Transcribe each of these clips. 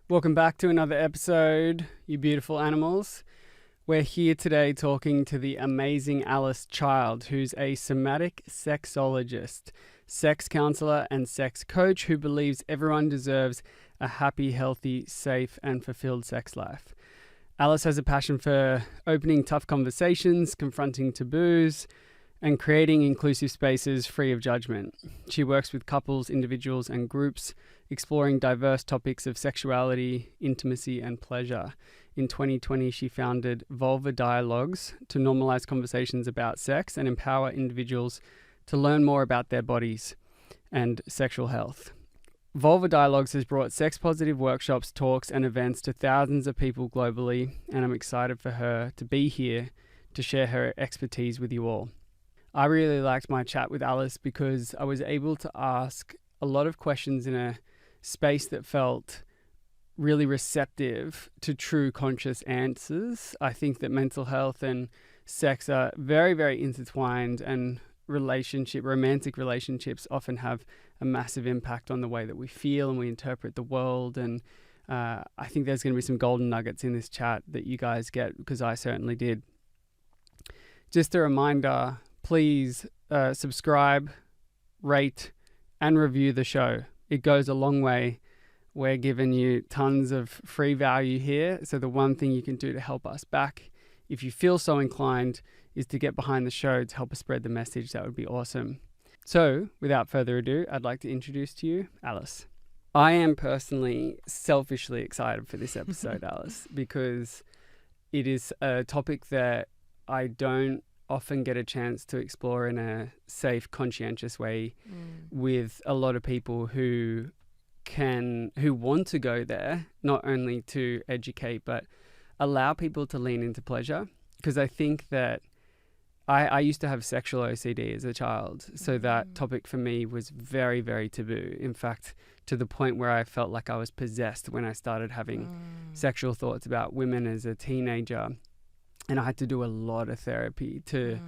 Welcome back to another episode, you beautiful animals. We're here today talking to the amazing Alice Child, who's a somatic sexologist, sex counselor and sex coach who believes everyone deserves a happy, healthy, safe and fulfilled sex life. Alice has a passion for opening tough conversations, confronting taboos, and creating inclusive spaces free of judgment. She works with couples, individuals and groups, exploring diverse topics of sexuality, intimacy and pleasure. In 2020, she founded Vulva Dialogues to normalize conversations about sex and empower individuals to learn more about their bodies and sexual health. Vulva Dialogues has brought sex-positive workshops, talks and events to thousands of people globally, and I'm excited for her to be here to share her expertise with you all. I really liked my chat with Alice because I was able to ask a lot of questions in a space that felt really receptive to true conscious answers. I think that mental health and sex are very, very intertwined, and romantic relationships often have a massive impact on the way that we feel and we interpret the world. And I think there's going to be some golden nuggets in this chat that you guys get, because I certainly did. Just a reminder, please subscribe, rate and review the show. It goes a long way. We're giving you tons of free value here. So the one thing you can do to help us back, if you feel so inclined, is to get behind the show to help us spread the message. That would be awesome. So without further ado, I'd like to introduce to you Alice. I am personally selfishly excited for this episode, Alice, because it is a topic that I don't often get a chance to explore in a safe, conscientious way with a lot of people who want to go there, not only to educate, but allow people to lean into pleasure. Because I think that I used to have sexual OCD as a child. So that topic for me was very, very taboo. In fact, to the point where I felt like I was possessed when I started having sexual thoughts about women as a teenager. And I had to do a lot of therapy to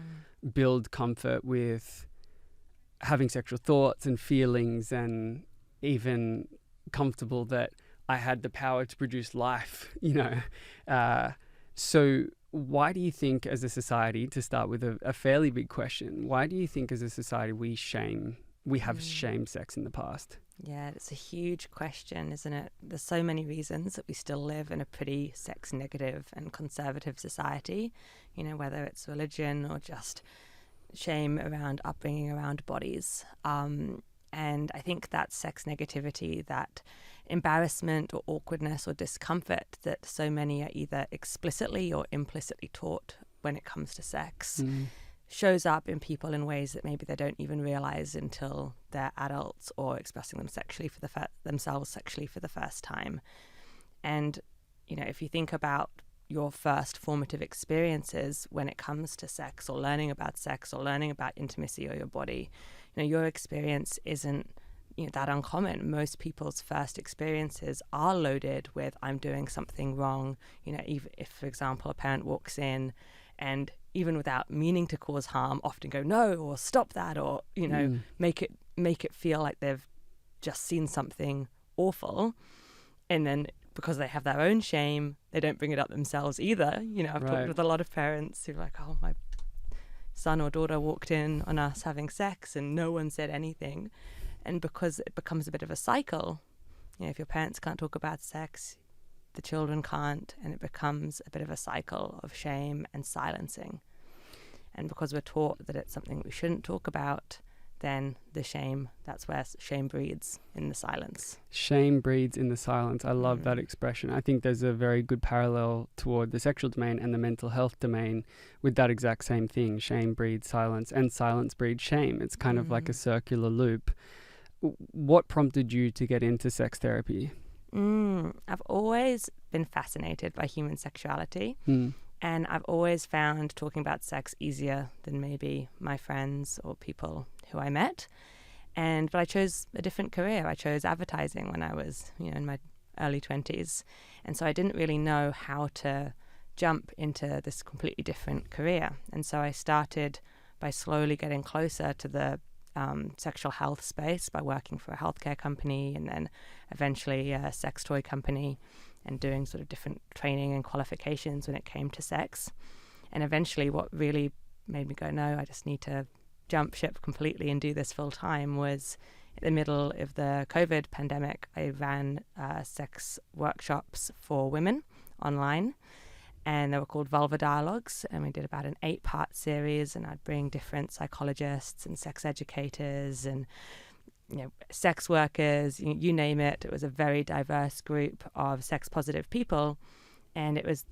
build comfort with having sexual thoughts and feelings, and even comfortable that I had the power to produce life, So why do you think as a society, to start with a fairly big question, why do you think as a society we have shamed sex in the past? Yeah, it's a huge question, isn't it? There's so many reasons that we still live in a pretty sex negative and conservative society, whether it's religion or just shame around upbringing around bodies. And I think that sex negativity, that embarrassment or awkwardness or discomfort that so many are either explicitly or implicitly taught when it comes to sex shows up in people in ways that maybe they don't even realize until they're adults or expressing them themselves sexually for the first time. And, if you think about your first formative experiences when it comes to sex or learning about intimacy or your body, your experience isn't that uncommon. Most people's first experiences are loaded with I'm doing something wrong. Even if, for example, a parent walks in and even without meaning to cause harm, often go no or stop that, or make it feel like they've just seen something awful, and then because they have their own shame, they don't bring it up themselves either. I've talked with a lot of parents who are like, oh, my son or daughter walked in on us having sex and no one said anything. And because it becomes a bit of a cycle, if your parents can't talk about sex, the children can't, and it becomes a bit of a cycle of shame and silencing. And because we're taught that it's something we shouldn't talk about, then that's where shame breeds in the silence. Shame breeds in the silence. I love that expression. I think there's a very good parallel toward the sexual domain and the mental health domain with that exact same thing. Shame breeds silence, and silence breeds shame. It's kind of like a circular loop. What prompted you to get into sex therapy? I've always been fascinated by human sexuality. And I've always found talking about sex easier than maybe my friends or people who I met. But I chose a different career. I chose advertising when I was, in my early 20s. And so I didn't really know how to jump into this completely different career. And so I started by slowly getting closer to the sexual health space by working for a healthcare company and then eventually a sex toy company and doing sort of different training and qualifications when it came to sex. And eventually what really made me go, no, I just need to jump ship completely and do this full time was in the middle of the COVID pandemic. I ran sex workshops for women online, and they were called Vulva Dialogues, and we did about an 8-part series, and I'd bring different psychologists and sex educators and sex workers, you name it. It was a very diverse group of sex positive people, and it was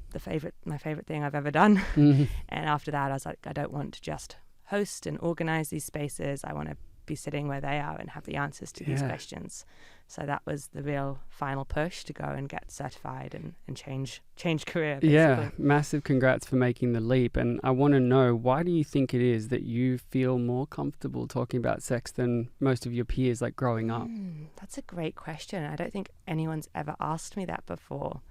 my favorite thing I've ever done. Mm-hmm. And after that, I was like, I don't want to just host and organize these spaces. I want to be sitting where they are and have the answers to these questions. So that was the real final push to go and get certified and change career, basically. Yeah, massive congrats for making the leap. And I want to know, why do you think it is that you feel more comfortable talking about sex than most of your peers, like growing up? That's a great question. I don't think anyone's ever asked me that before.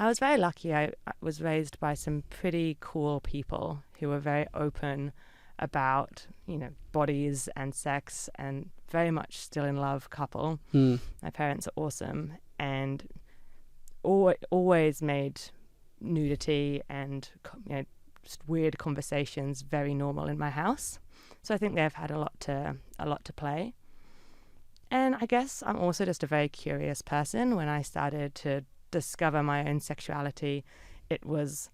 I was very lucky. I was raised by some pretty cool people who were very open about, bodies and sex, and very much still in love couple. My parents are awesome and always made nudity and just weird conversations very normal in my house. So I think they've had a lot to play. And I guess I'm also just a very curious person. When I started to discover my own sexuality, it was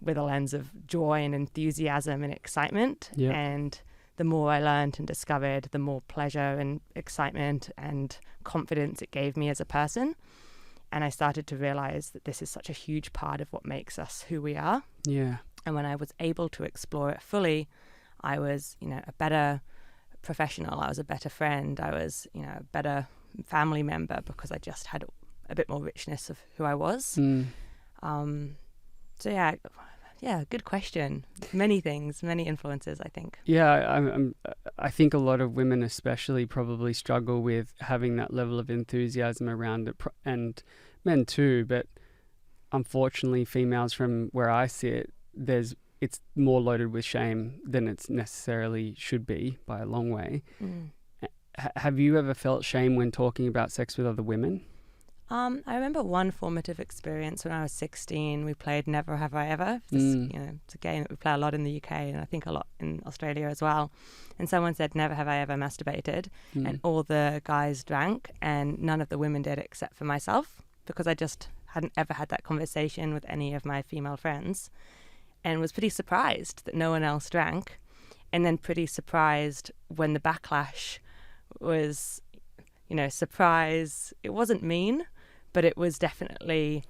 with a lens of joy and enthusiasm and excitement. Yep. And the more I learned and discovered, the more pleasure and excitement and confidence it gave me as a person. And I started to realize that this is such a huge part of what makes us who we are. Yeah. And when I was able to explore it fully, I was, a better professional. I was a better friend. I was, a better family member because I just had a bit more richness of who I was. So yeah, good question. Many things, many influences, I think. Yeah, I think a lot of women especially probably struggle with having that level of enthusiasm around it, and men too, but unfortunately females, from where I sit, it's more loaded with shame than it's necessarily should be by a long way. Have you ever felt shame when talking about sex with other women? I remember one formative experience when I was 16. We played Never Have I Ever. It's a game that we play a lot in the UK and I think a lot in Australia as well. And someone said, "Never have I ever masturbated." And all the guys drank and none of the women did except for myself, because I just hadn't ever had that conversation with any of my female friends, and was pretty surprised that no one else drank. And then pretty surprised when the backlash was, surprise. It wasn't mean, but it was definitely,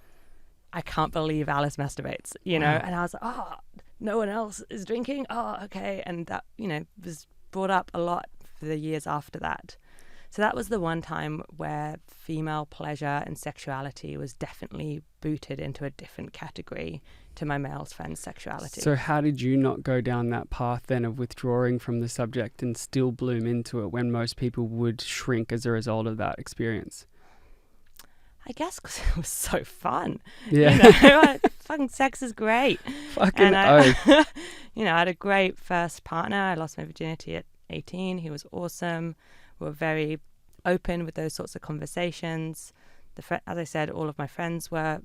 I can't believe Alice masturbates, Wow. And I was like, oh, no one else is drinking? Oh, okay. And that, was brought up a lot for the years after that. So that was the one time where female pleasure and sexuality was definitely booted into a different category to my male friend's sexuality. So how did you not go down that path then of withdrawing from the subject and still bloom into it when most people would shrink as a result of that experience? I guess because it was so fun. Yeah. Fucking sex is great. Fucking I had a great first partner. I lost my virginity at 18. He was awesome. We were very open with those sorts of conversations. As I said, all of my friends were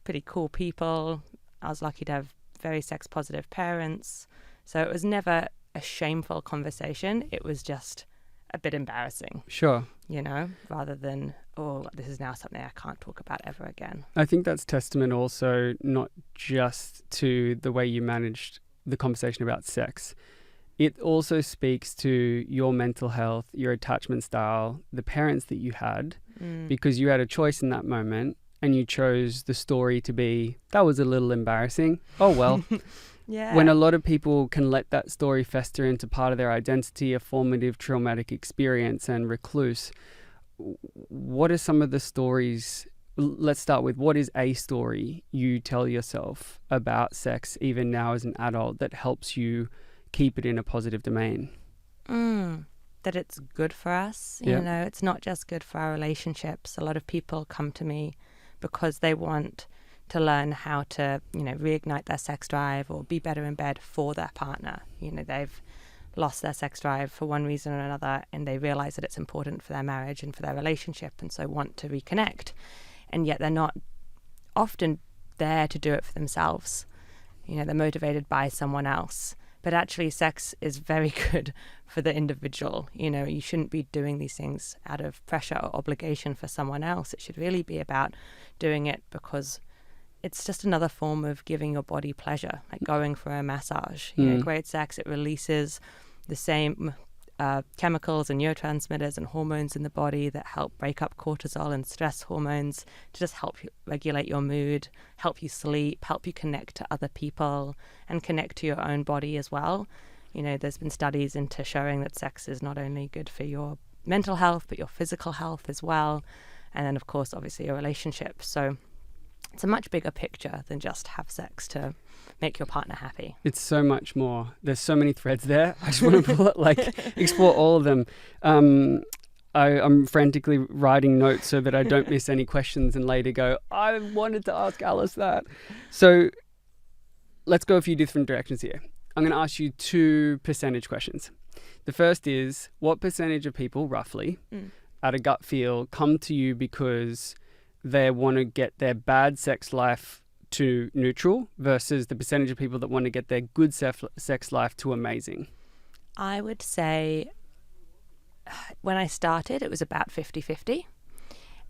pretty cool people. I was lucky to have very sex positive parents. So it was never a shameful conversation. It was just a bit embarrassing. Sure. Rather than, oh, this is now something I can't talk about ever again. I think that's testament also not just to the way you managed the conversation about sex. It also speaks to your mental health, your attachment style, the parents that you had, because you had a choice in that moment and you chose the story to be, that was a little embarrassing. Oh, well. Yeah. When a lot of people can let that story fester into part of their identity, a formative traumatic experience, and recluse, what are some of the stories? Let's start with, what is a story you tell yourself about sex, even now as an adult, that helps you keep it in a positive domain? That it's good for us. It's not just good for our relationships. A lot of people come to me because they want to learn how to, reignite their sex drive or be better in bed for their partner. They've lost their sex drive for one reason or another, and they realize that it's important for their marriage and for their relationship, and so want to reconnect. And yet they're not often there to do it for themselves. You know, they're motivated by someone else. But actually, sex is very good for the individual. You know, you shouldn't be doing these things out of pressure or obligation for someone else. It should really be about doing it because it's just another form of giving your body pleasure, like going for a massage. You know, great sex, it releases the same chemicals and neurotransmitters and hormones in the body that help break up cortisol and stress hormones to just help you regulate your mood, help you sleep, help you connect to other people and connect to your own body as well. You know, there's been studies into showing that sex is not only good for your mental health, but your physical health as well. And then, of course, obviously your relationship. So it's a much bigger picture than just have sex to make your partner happy. It's so much more. There's so many threads there. I just want to explore all of them. I'm frantically writing notes so that I don't miss any questions and later go, I wanted to ask Alice that. So let's go a few different directions here. I'm going to ask you 2 percentage questions. The first is, what percentage of people, roughly, at a gut feel, come to you because they want to get their bad sex life to neutral versus the percentage of people that want to get their good sex life to amazing? I would say when I started, it was about 50-50.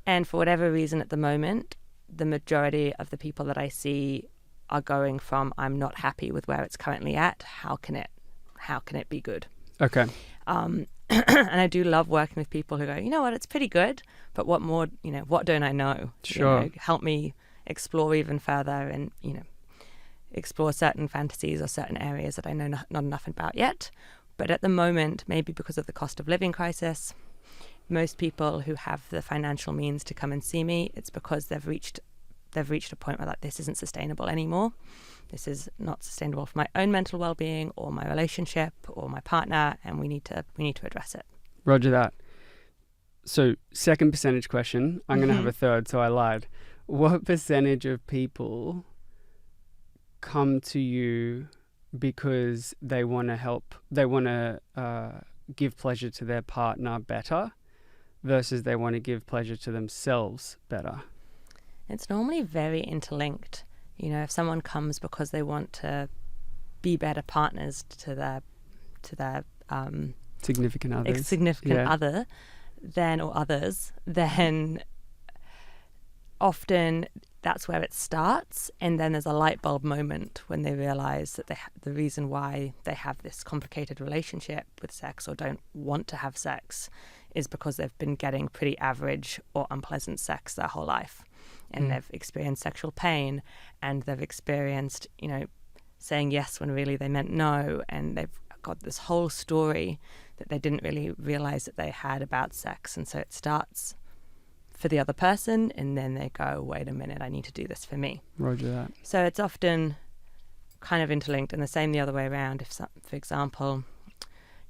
And for whatever reason at the moment, the majority of the people that I see are going from, I'm not happy with where it's currently at. How can it be good? Okay. And I do love working with people who go, you know what, it's pretty good, but what more, you know, what don't I know? Sure. You know, help me explore even further and, you know, explore certain fantasies or certain areas that I know not enough about yet. But at the moment, maybe because of the cost of living crisis, most people who have the financial means to come and see me, it's because they've reached a point where like, this isn't sustainable anymore. This is not sustainable for my own mental well-being or my relationship or my partner, and we need to address it. Roger that. So, second percentage question. I'm going to have a third, so I lied. What percentage of people come to you because they want to help, they want to give pleasure to their partner better versus they want to give pleasure to themselves better? It's normally very interlinked. You know, if someone comes because they want to be better partners to their significant others, other, or others, then often that's where it starts, and then there's a light bulb moment when they realize that the reason why they have this complicated relationship with sex or don't want to have sex is because they've been getting pretty average or unpleasant sex their whole life. And they've experienced sexual pain, and they've experienced, you know, saying yes when really they meant no. And they've got this whole story that they didn't really realize that they had about sex. And so it starts for the other person, and then they go, wait a minute, I need to do this for me. Roger that. So it's often kind of interlinked, and the same the other way around. If, for example,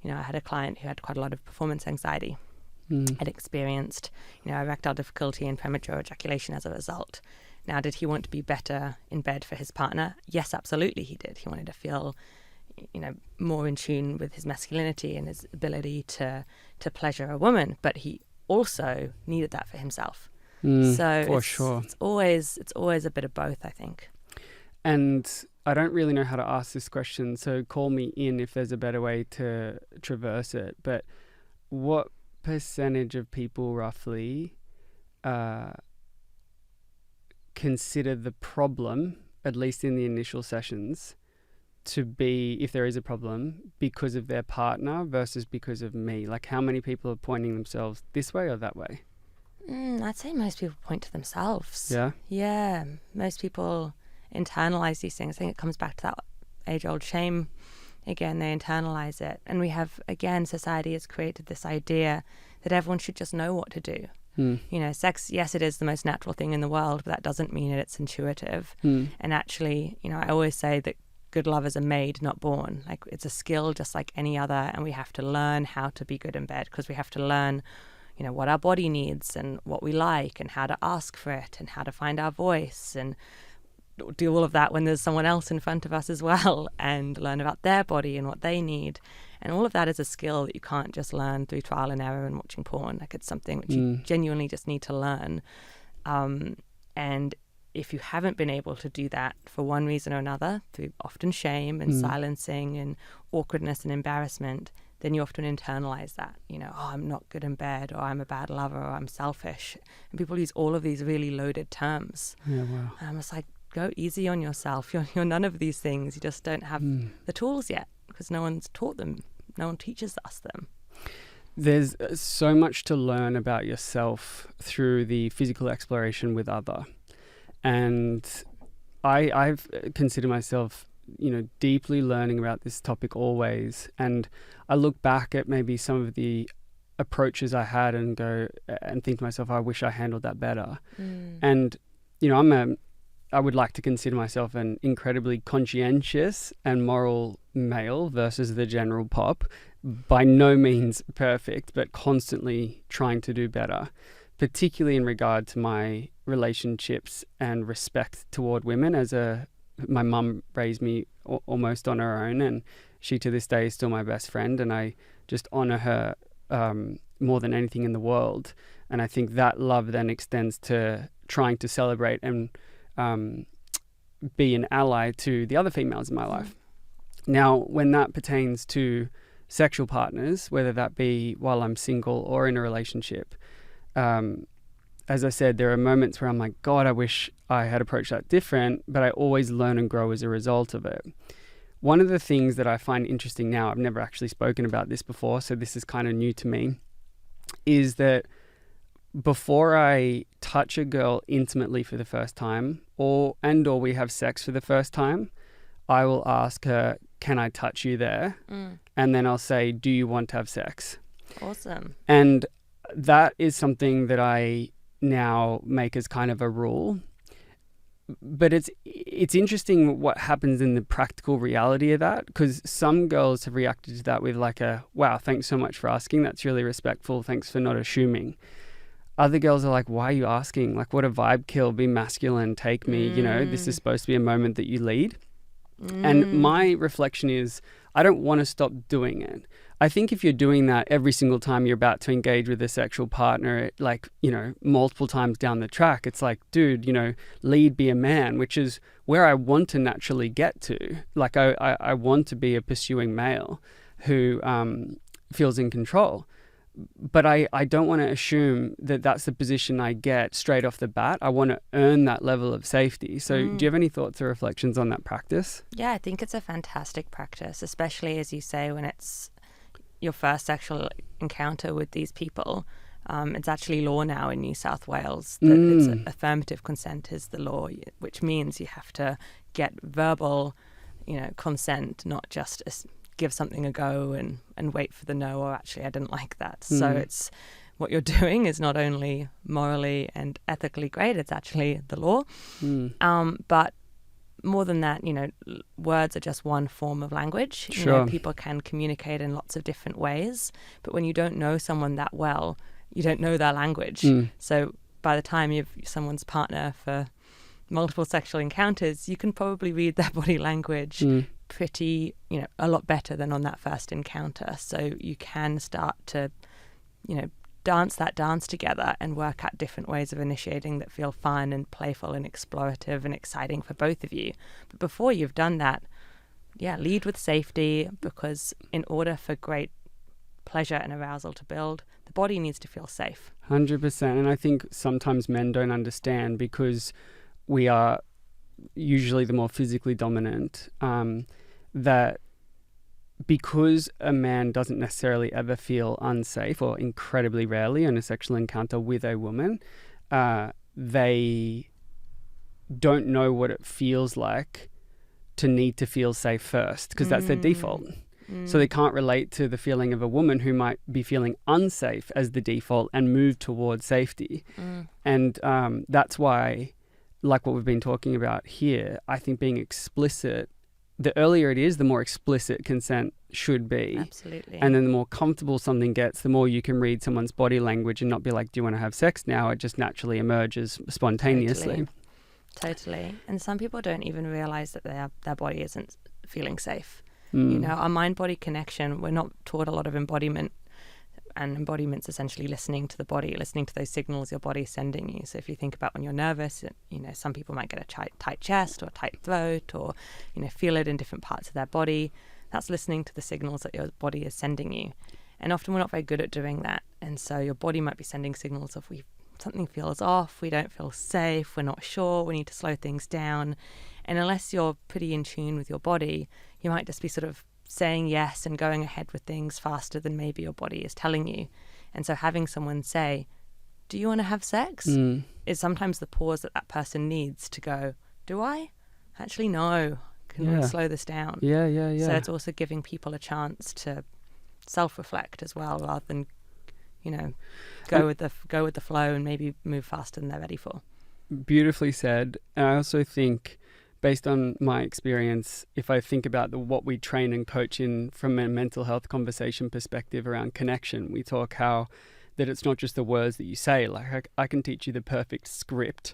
you know, I had a client who had quite a lot of performance anxiety. Had experienced, you know, erectile difficulty and premature ejaculation as a result. Now, did he want to be better in bed for his partner? Yes, absolutely he did. He wanted to feel, you know, more in tune with his masculinity and his ability to pleasure a woman, but he also needed that for himself. So for sure. It's always a bit of both, I think. And I don't really know how to ask this question, so call me in if there's a better way to traverse it. But what percentage of people roughly consider the problem, at least in the initial sessions, to be, if there is a problem, because of their partner versus because of me? Like, how many people are pointing themselves this way or that way? I'd say most people point to themselves. Yeah? Yeah. Most people internalize these things. I think it comes back to that age-old shame. Again, they internalize it. And we have, again, society has created this idea that everyone should just know what to do. You know, sex, yes, it is the most natural thing in the world, but that doesn't mean that it's intuitive. And actually, you know, I always say that good lovers are made, not born. Like, it's a skill just like any other, and we have to learn how to be good in bed, because we have to learn, you know, what our body needs and what we like and how to ask for it and how to find our voice and do all of that when there's someone else in front of us as well, and learn about their body and what they need. And all of that is a skill that you can't just learn through trial and error and watching porn. Like, it's something which you genuinely just need to learn. And if you haven't been able to do that for one reason or another, through often shame and silencing and awkwardness and embarrassment, then you often internalize that, oh, I'm not good in bed, or I'm a bad lover, or I'm selfish. And people use all of these really loaded terms. Yeah, wow. And I'm just like, go easy on yourself. You're none of these things. You just don't have the tools yet, because no one's taught them. No one teaches us them. There's so much to learn about yourself through the physical exploration with other. And I've considered myself, deeply learning about this topic always. And I look back at maybe some of the approaches I had and go and think to myself, I wish I handled that better. And, I would like to consider myself an incredibly conscientious and moral male versus the general pop. By no means perfect, but constantly trying to do better, particularly in regard to my relationships and respect toward women. My mum raised me almost on her own, and she to this day is still my best friend, and I just honor her more than anything in the world. And I think that love then extends to trying to celebrate and be an ally to the other females in my life. Now, when that pertains to sexual partners, whether that be while I'm single or in a relationship, as I said, there are moments where I'm like, God, I wish I had approached that different, but I always learn and grow as a result of it. One of the things that I find interesting now, I've never actually spoken about this before, so this is kind of new to me, is that before I touch a girl intimately for the first time, or we have sex for the first time, I will ask her, can I touch you there? And then I'll say, do you want to have sex? Awesome. And that is something that I now make as kind of a rule. But it's interesting what happens in the practical reality of that, because some girls have reacted to that with like wow, thanks so much for asking. That's really respectful. Thanks for not assuming. Other girls are like, why are you asking? Like, what a vibe kill. Be masculine. Take me. This is supposed to be a moment that you lead. And my reflection is, I don't want to stop doing it. I think if you're doing that every single time you're about to engage with a sexual partner, multiple times down the track, it's like, dude, lead, be a man, which is where I want to naturally get to. Like, I want to be a pursuing male who feels in control. But I don't want to assume that that's the position I get straight off the bat. I want to earn that level of safety. So do you have any thoughts or reflections on that practice? Yeah, I think it's a fantastic practice, especially, as you say, when it's your first sexual encounter with these people. It's actually law now in New South Wales that it's affirmative consent is the law, which means you have to get verbal, consent, not just give something a go and wait for the no, or actually I didn't like that. So it's what you're doing is not only morally and ethically great, it's actually the law. But more than that, words are just one form of language. Sure. People can communicate in lots of different ways, but when you don't know someone that well, you don't know their language. So by the time you're someone's partner for multiple sexual encounters, you can probably read their body language pretty, a lot better than on that first encounter. So you can start to, dance that dance together and work out different ways of initiating that feel fun and playful and explorative and exciting for both of you. But before you've done that, lead with safety, because in order for great pleasure and arousal to build, the body needs to feel safe. 100%. And I think sometimes men don't understand, because we are usually the more physically dominant, that because a man doesn't necessarily ever feel unsafe, or incredibly rarely in a sexual encounter with a woman, they don't know what it feels like to need to feel safe first, because that's their default. So they can't relate to the feeling of a woman who might be feeling unsafe as the default and move towards safety. And that's why, like what we've been talking about here, I think being explicit, the earlier it is, the more explicit consent should be. Absolutely. And then the more comfortable something gets, the more you can read someone's body language and not be like, do you want to have sex now? It just naturally emerges spontaneously. Totally. And some people don't even realize that their body isn't feeling safe. You know, our mind-body connection, we're not taught a lot of embodiment, and embodiment's essentially listening to the body, listening to those signals your body is sending you. So if you think about when you're nervous, you know, some people might get a tight chest or a tight throat, or, you know, feel it in different parts of their body. That's listening to the signals that your body is sending you. And often we're not very good at doing that. And so your body might be sending signals of something feels off, we don't feel safe, we're not sure, we need to slow things down. And unless you're pretty in tune with your body, you might just be sort of saying yes and going ahead with things faster than maybe your body is telling you. And so having someone say, do you want to have sex? Is sometimes the pause that person needs to go, do I? Actually, no. Can we slow this down? Yeah. So it's also giving people a chance to self-reflect as well, rather than, you know, go with the flow and maybe move faster than they're ready for. Beautifully said. And I also think, based on my experience, if I think about what we train and coach in from a mental health conversation perspective around connection, we talk how that it's not just the words that you say. Like I can teach you the perfect script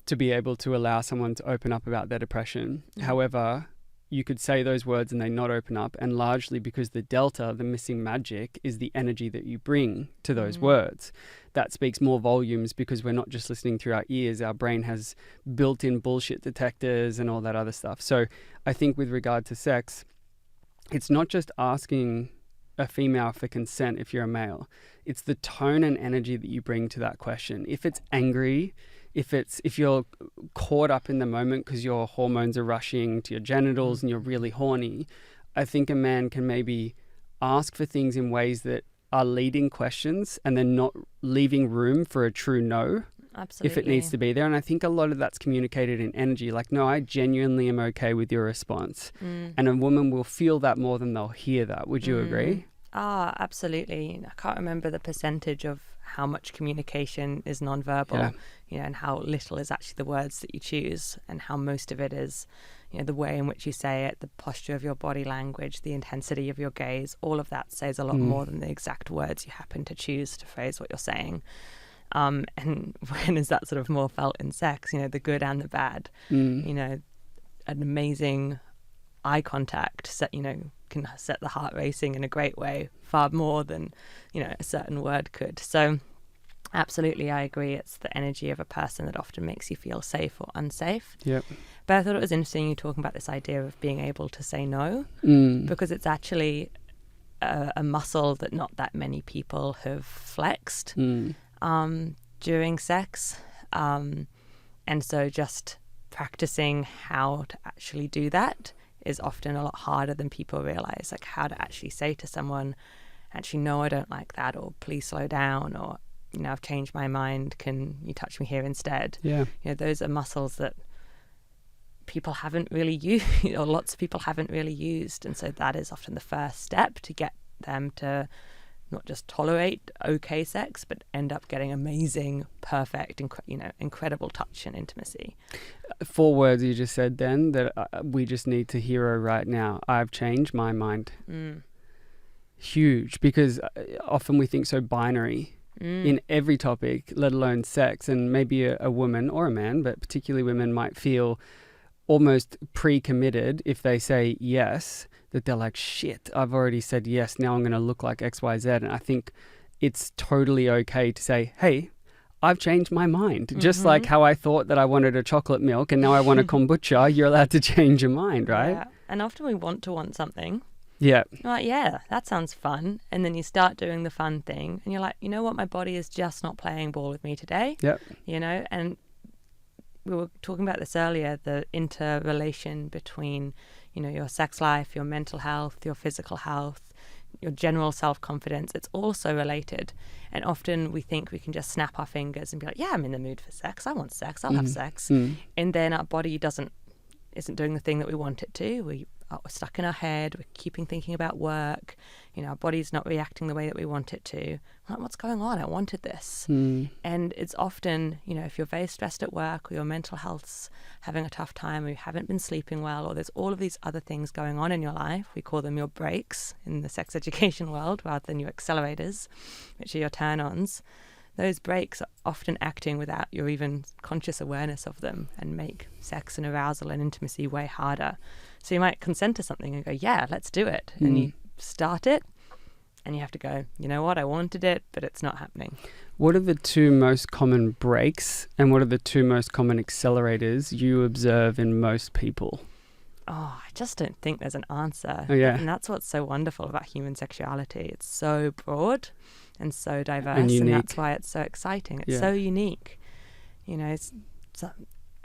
to be able to allow someone to open up about their depression. However, you could say those words and they not open up, and largely because the delta, the missing magic, is the energy that you bring to those words. That speaks more volumes, because we're not just listening through our ears. Our brain has built-in bullshit detectors and all that other stuff. So I think with regard to sex, it's not just asking a female for consent if you're a male. It's the tone and energy that you bring to that question. If it's angry, if you're caught up in the moment because your hormones are rushing to your genitals and you're really horny, I think a man can maybe ask for things in ways that are leading questions and then not leaving room for a true no. Absolutely. If it needs to be there. And I think a lot of that's communicated in energy. Like, no, I genuinely am okay with your response. And a woman will feel that more than they'll hear that. Would you agree? Absolutely. I can't remember the percentage of how much communication is nonverbal, you know, and how little is actually the words that you choose, and how most of it is, you know, the way in which you say it, the posture of your body language, the intensity of your gaze. All of that says a lot more than the exact words you happen to choose to phrase what you're saying. And when is that sort of more felt in sex? You know, the good and the bad. You know, an amazing eye contact can set the heart racing in a great way, far more than, you know, a certain word could. So absolutely, I agree. It's the energy of a person that often makes you feel safe or unsafe. Yep. But I thought it was interesting you talking about this idea of being able to say no, because it's actually a muscle that not that many people have flexed during sex. And so just practicing how to actually do that is often a lot harder than people realize. Like how to actually say to someone, actually, no, I don't like that, or please slow down, or, you know, I've changed my mind, can you touch me here instead? You know, those are muscles that people haven't really used, or lots of people haven't really used. And so that is often the first step to get them to not just tolerate okay sex, but end up getting amazing, perfect, incredible touch and intimacy. 4 words you just said then that we just need to hear right now. I've changed my mind. Huge, because often we think so binary in every topic, let alone sex. And maybe a woman or a man, but particularly women, might feel almost pre-committed if they say yes, that they're like, shit, I've already said yes, now I'm going to look like XYZ. And I think it's totally okay to say, hey, I've changed my mind. Just like how I thought that I wanted a chocolate milk and now I want a kombucha, you're allowed to change your mind, right? Yeah. And often we want something. Yeah. You're like, yeah, that sounds fun. And then you start doing the fun thing and you're like, you know what, my body is just not playing ball with me today. Yep. You know, and we were talking about this earlier, the interrelation between, you know, your sex life, your mental health, your physical health, your general self-confidence. It's also related. And often we think we can just snap our fingers and be like, yeah, I'm in the mood for sex. I want sex. I'll have sex. And then our body isn't doing the thing that we want it to. We're stuck in our head. We're keeping thinking about work. You know, our body's not reacting the way that we want it to. Like, what's going on? I wanted this. And it's often, you know, if you're very stressed at work, or your mental health's having a tough time, or you haven't been sleeping well, or there's all of these other things going on in your life, we call them your brakes in the sex education world rather than your accelerators, which are your turn-ons. those breaks are often acting without your even conscious awareness of them and make sex and arousal and intimacy way harder. So you might consent to something and go, yeah, let's do it. And you start it and you have to go, you know what, I wanted it, but it's not happening. What are the two most common breaks and what are the two most common accelerators you observe in most people? Oh, I just don't think there's an answer. Oh, yeah. And that's what's so wonderful about human sexuality. It's so broad and so diverse. And unique. And that's why it's so exciting. It's so unique. You know, it's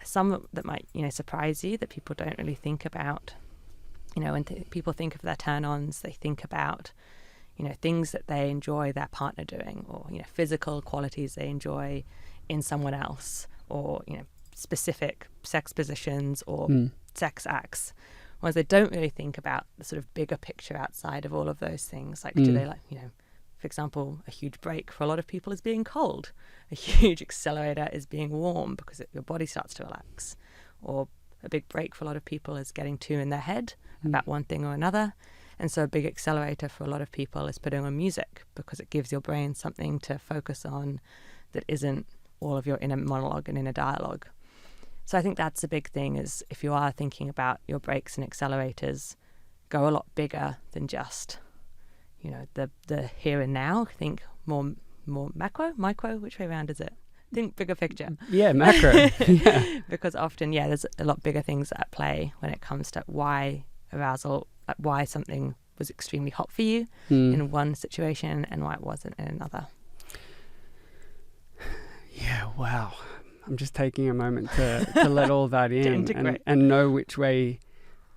some that might, you know, surprise you that people don't really think about. You know, when people think of their turn-ons, they think about, you know, things that they enjoy their partner doing, or, you know, physical qualities they enjoy in someone else, or, you know, specific sex positions or sex acts. Whereas they don't really think about the sort of bigger picture outside of all of those things. Like, do they like, you know, for example, a huge break for a lot of people is being cold. A huge accelerator is being warm because your body starts to relax. Or a big break for a lot of people is getting too in their head about one thing or another. And so a big accelerator for a lot of people is putting on music because it gives your brain something to focus on that isn't all of your inner monologue and inner dialogue. So I think that's a big thing, is if you are thinking about your brakes and accelerators, go a lot bigger than just, you know, the here and now. Think more macro, micro, which way around is it? Think bigger picture. Yeah, macro. Yeah. Because often, there's a lot bigger things at play when it comes to why arousal, why something was extremely hot for you in one situation and why it wasn't in another. Yeah, wow. I'm just taking a moment to let all that in and know which way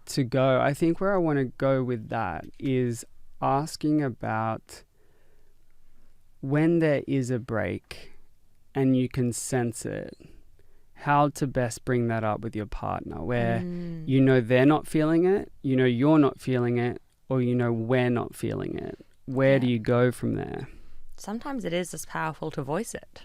to go. I think where I want to go with that is asking about when there is a break and you can sense it, how to best bring that up with your partner, where you know they're not feeling it, you know you're not feeling it, or you know we're not feeling it. Where do you go from there? Sometimes it is as powerful to voice it.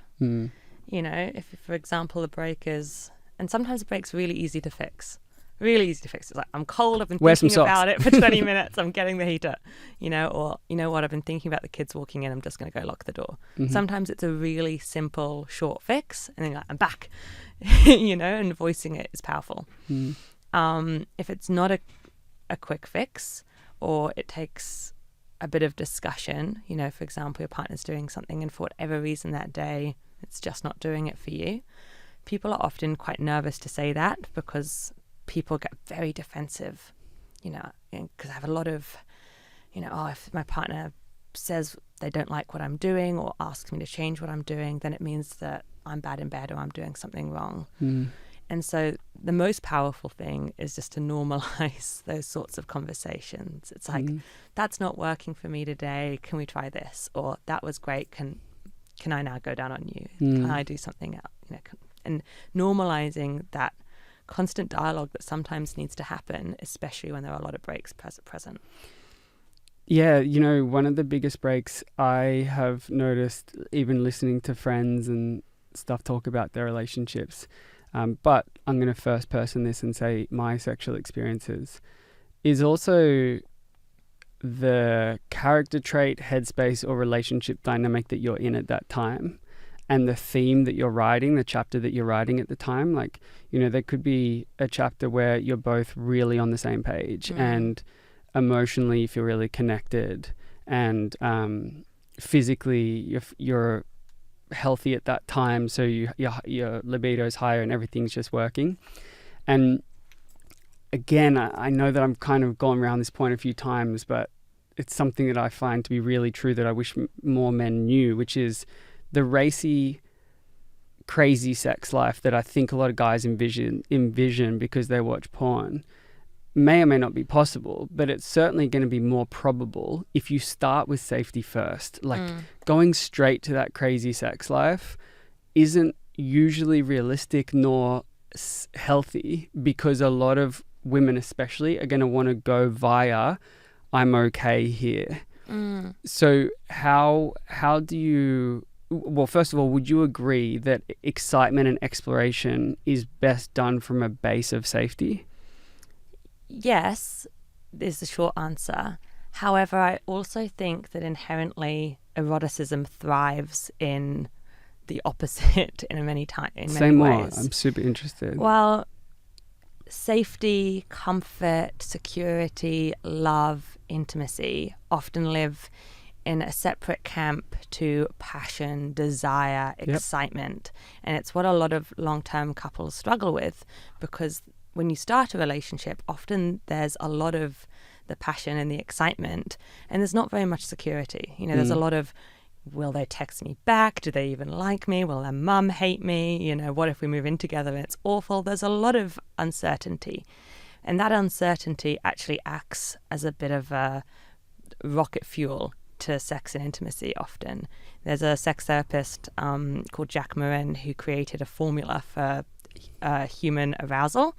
You know, if, for example, the break is, and sometimes the break's really easy to fix. Really easy to fix. It's like, I'm cold, I've been thinking about it for 20 minutes, I'm getting the heater, you know, or, you know what, I've been thinking about the kids walking in, I'm just going to go lock the door. Sometimes it's a really simple, short fix, and then you're like, I'm back, you know, and voicing it is powerful. If it's not a quick fix, or it takes a bit of discussion, you know, for example, your partner's doing something and for whatever reason that day, it's just not doing it for you. People are often quite nervous to say that because people get very defensive, you know, because I have a lot of, you know, oh, if my partner says they don't like what I'm doing or asks me to change what I'm doing, then it means that I'm bad in bed or I'm doing something wrong. And so the most powerful thing is just to normalize those sorts of conversations. It's like, that's not working for me today. Can we try this? Or that was great. Can I now go down on you? Can I do something else? You know, and normalizing that constant dialogue that sometimes needs to happen, especially when there are a lot of breaks present. Yeah, you know, one of the biggest breaks I have noticed, even listening to friends and stuff talk about their relationships, but I'm going to first person this and say my sexual experiences, is also the character trait, headspace, or relationship dynamic that you're in at that time, and the theme that you're writing, the chapter that you're writing at the time. Like, you know, there could be a chapter where you're both really on the same page and emotionally you feel really connected, and physically you're healthy at that time, so your libido is higher and everything's just working. And again, I know that I'm kind of gone around this point a few times, but it's something that I find to be really true that I wish more men knew, which is the racy, crazy sex life that I think a lot of guys envision because they watch porn may or may not be possible, but it's certainly going to be more probable if you start with safety first. Like going straight to that crazy sex life isn't usually realistic nor healthy, because a lot of women especially are going to want to go via I'm okay here. So how do you, well, first of all, would you agree that excitement and exploration is best done from a base of safety? Yes, is the short answer. However, I also think that inherently eroticism thrives in the opposite in many Say more. ways. I'm super interested. Well, safety, comfort, security, love, intimacy often live in a separate camp to passion, desire, excitement. And it's what a lot of long-term couples struggle with, because when you start a relationship, often there's a lot of the passion and the excitement, and there's not very much security. You know, there's a lot of, will they text me back? Do they even like me? Will their mum hate me? You know, what if we move in together and it's awful? There's a lot of uncertainty. And that uncertainty actually acts as a bit of a rocket fuel to sex and intimacy often. There's a sex therapist called Jack Morin who created a formula for human arousal.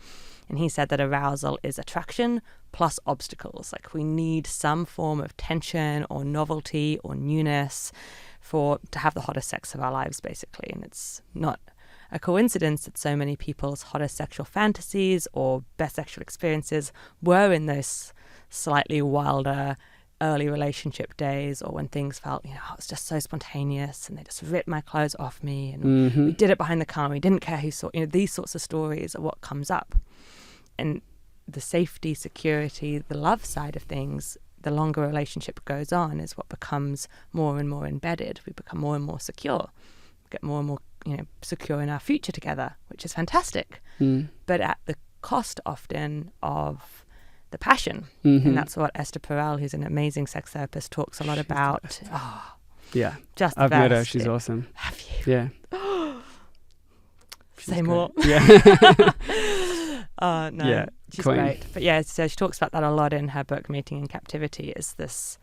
And he said that arousal is attraction plus obstacles. Like, we need some form of tension or novelty or newness to have the hottest sex of our lives, basically. And it's not a coincidence that so many people's hottest sexual fantasies or best sexual experiences were in those slightly wilder early relationship days, or when things felt, it was just so spontaneous and they just ripped my clothes off me and we did it behind the car and we didn't care who saw. These sorts of stories are what comes up. And the safety, security, the love side of things, the longer a relationship goes on, is what becomes more and more embedded. We become more and more secure, get more and more secure in our future together, which is fantastic. But at the cost often of the passion. And that's what Esther Perel, who's an amazing sex therapist, talks a lot about. Yeah. Just I've the best. met her. She's awesome. Have you? Yeah. Say more. Yeah. No, yeah, she's queen. great. But yeah, so she talks about that a lot in her book, Mating in Captivity, is this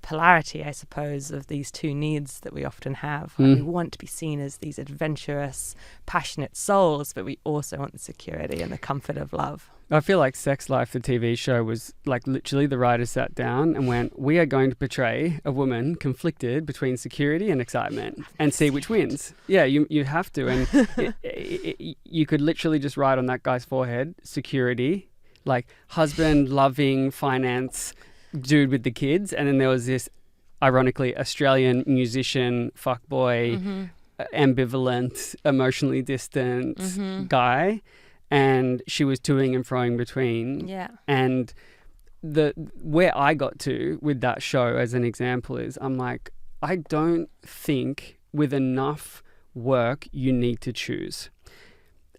polarity, I suppose, of these two needs that we often have. We want to be seen as these adventurous, passionate souls, but we also want the security and the comfort of love. I feel like Sex Life, the TV show, was like literally the writers sat down and went, we are going to portray a woman conflicted between security and excitement and see which wins. Yeah, you have to. And you could literally just write on that guy's forehead, security, like husband, loving, finance, dude with the kids. And then there was this, ironically, Australian musician, fuckboy, ambivalent, emotionally distant guy. And she was toing and froing between. Yeah. And where I got to with that show, as an example, is I'm like, I don't think with enough work you need to choose.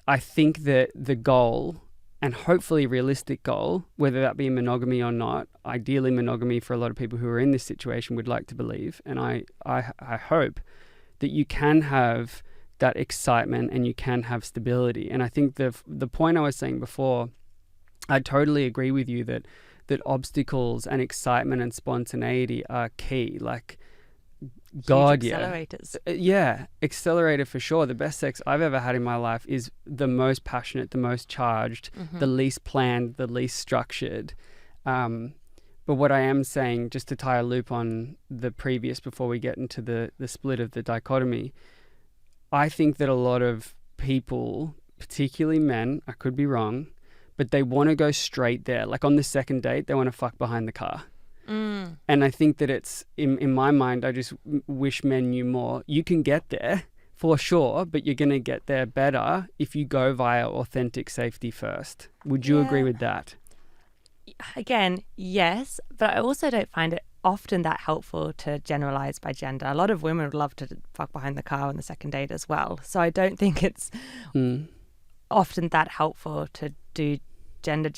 I think that the goal, and hopefully realistic goal, whether that be monogamy or not, ideally monogamy for a lot of people who are in this situation would like to believe, and I hope that you can have that excitement and you can have stability. And I think the point I was saying before, I totally agree with you that obstacles and excitement and spontaneity are key. Like, God, accelerators. Yeah, accelerator for sure. The best sex I've ever had in my life is the most passionate, the most charged, the least planned, the least structured. But what I am saying, just to tie a loop on the previous before we get into the split of the dichotomy, I think that a lot of people, particularly men, I could be wrong, but they want to go straight there. Like on the second date, they want to fuck behind the car. And I think that it's, in my mind, I just wish men knew more. You can get there for sure, but you're going to get there better if you go via authentic safety first. Would you agree with that? Again, yes, but I also don't find it often that helpful to generalize by gender. A lot of women would love to fuck behind the car on the second date as well. So I don't think it's often that helpful to do gender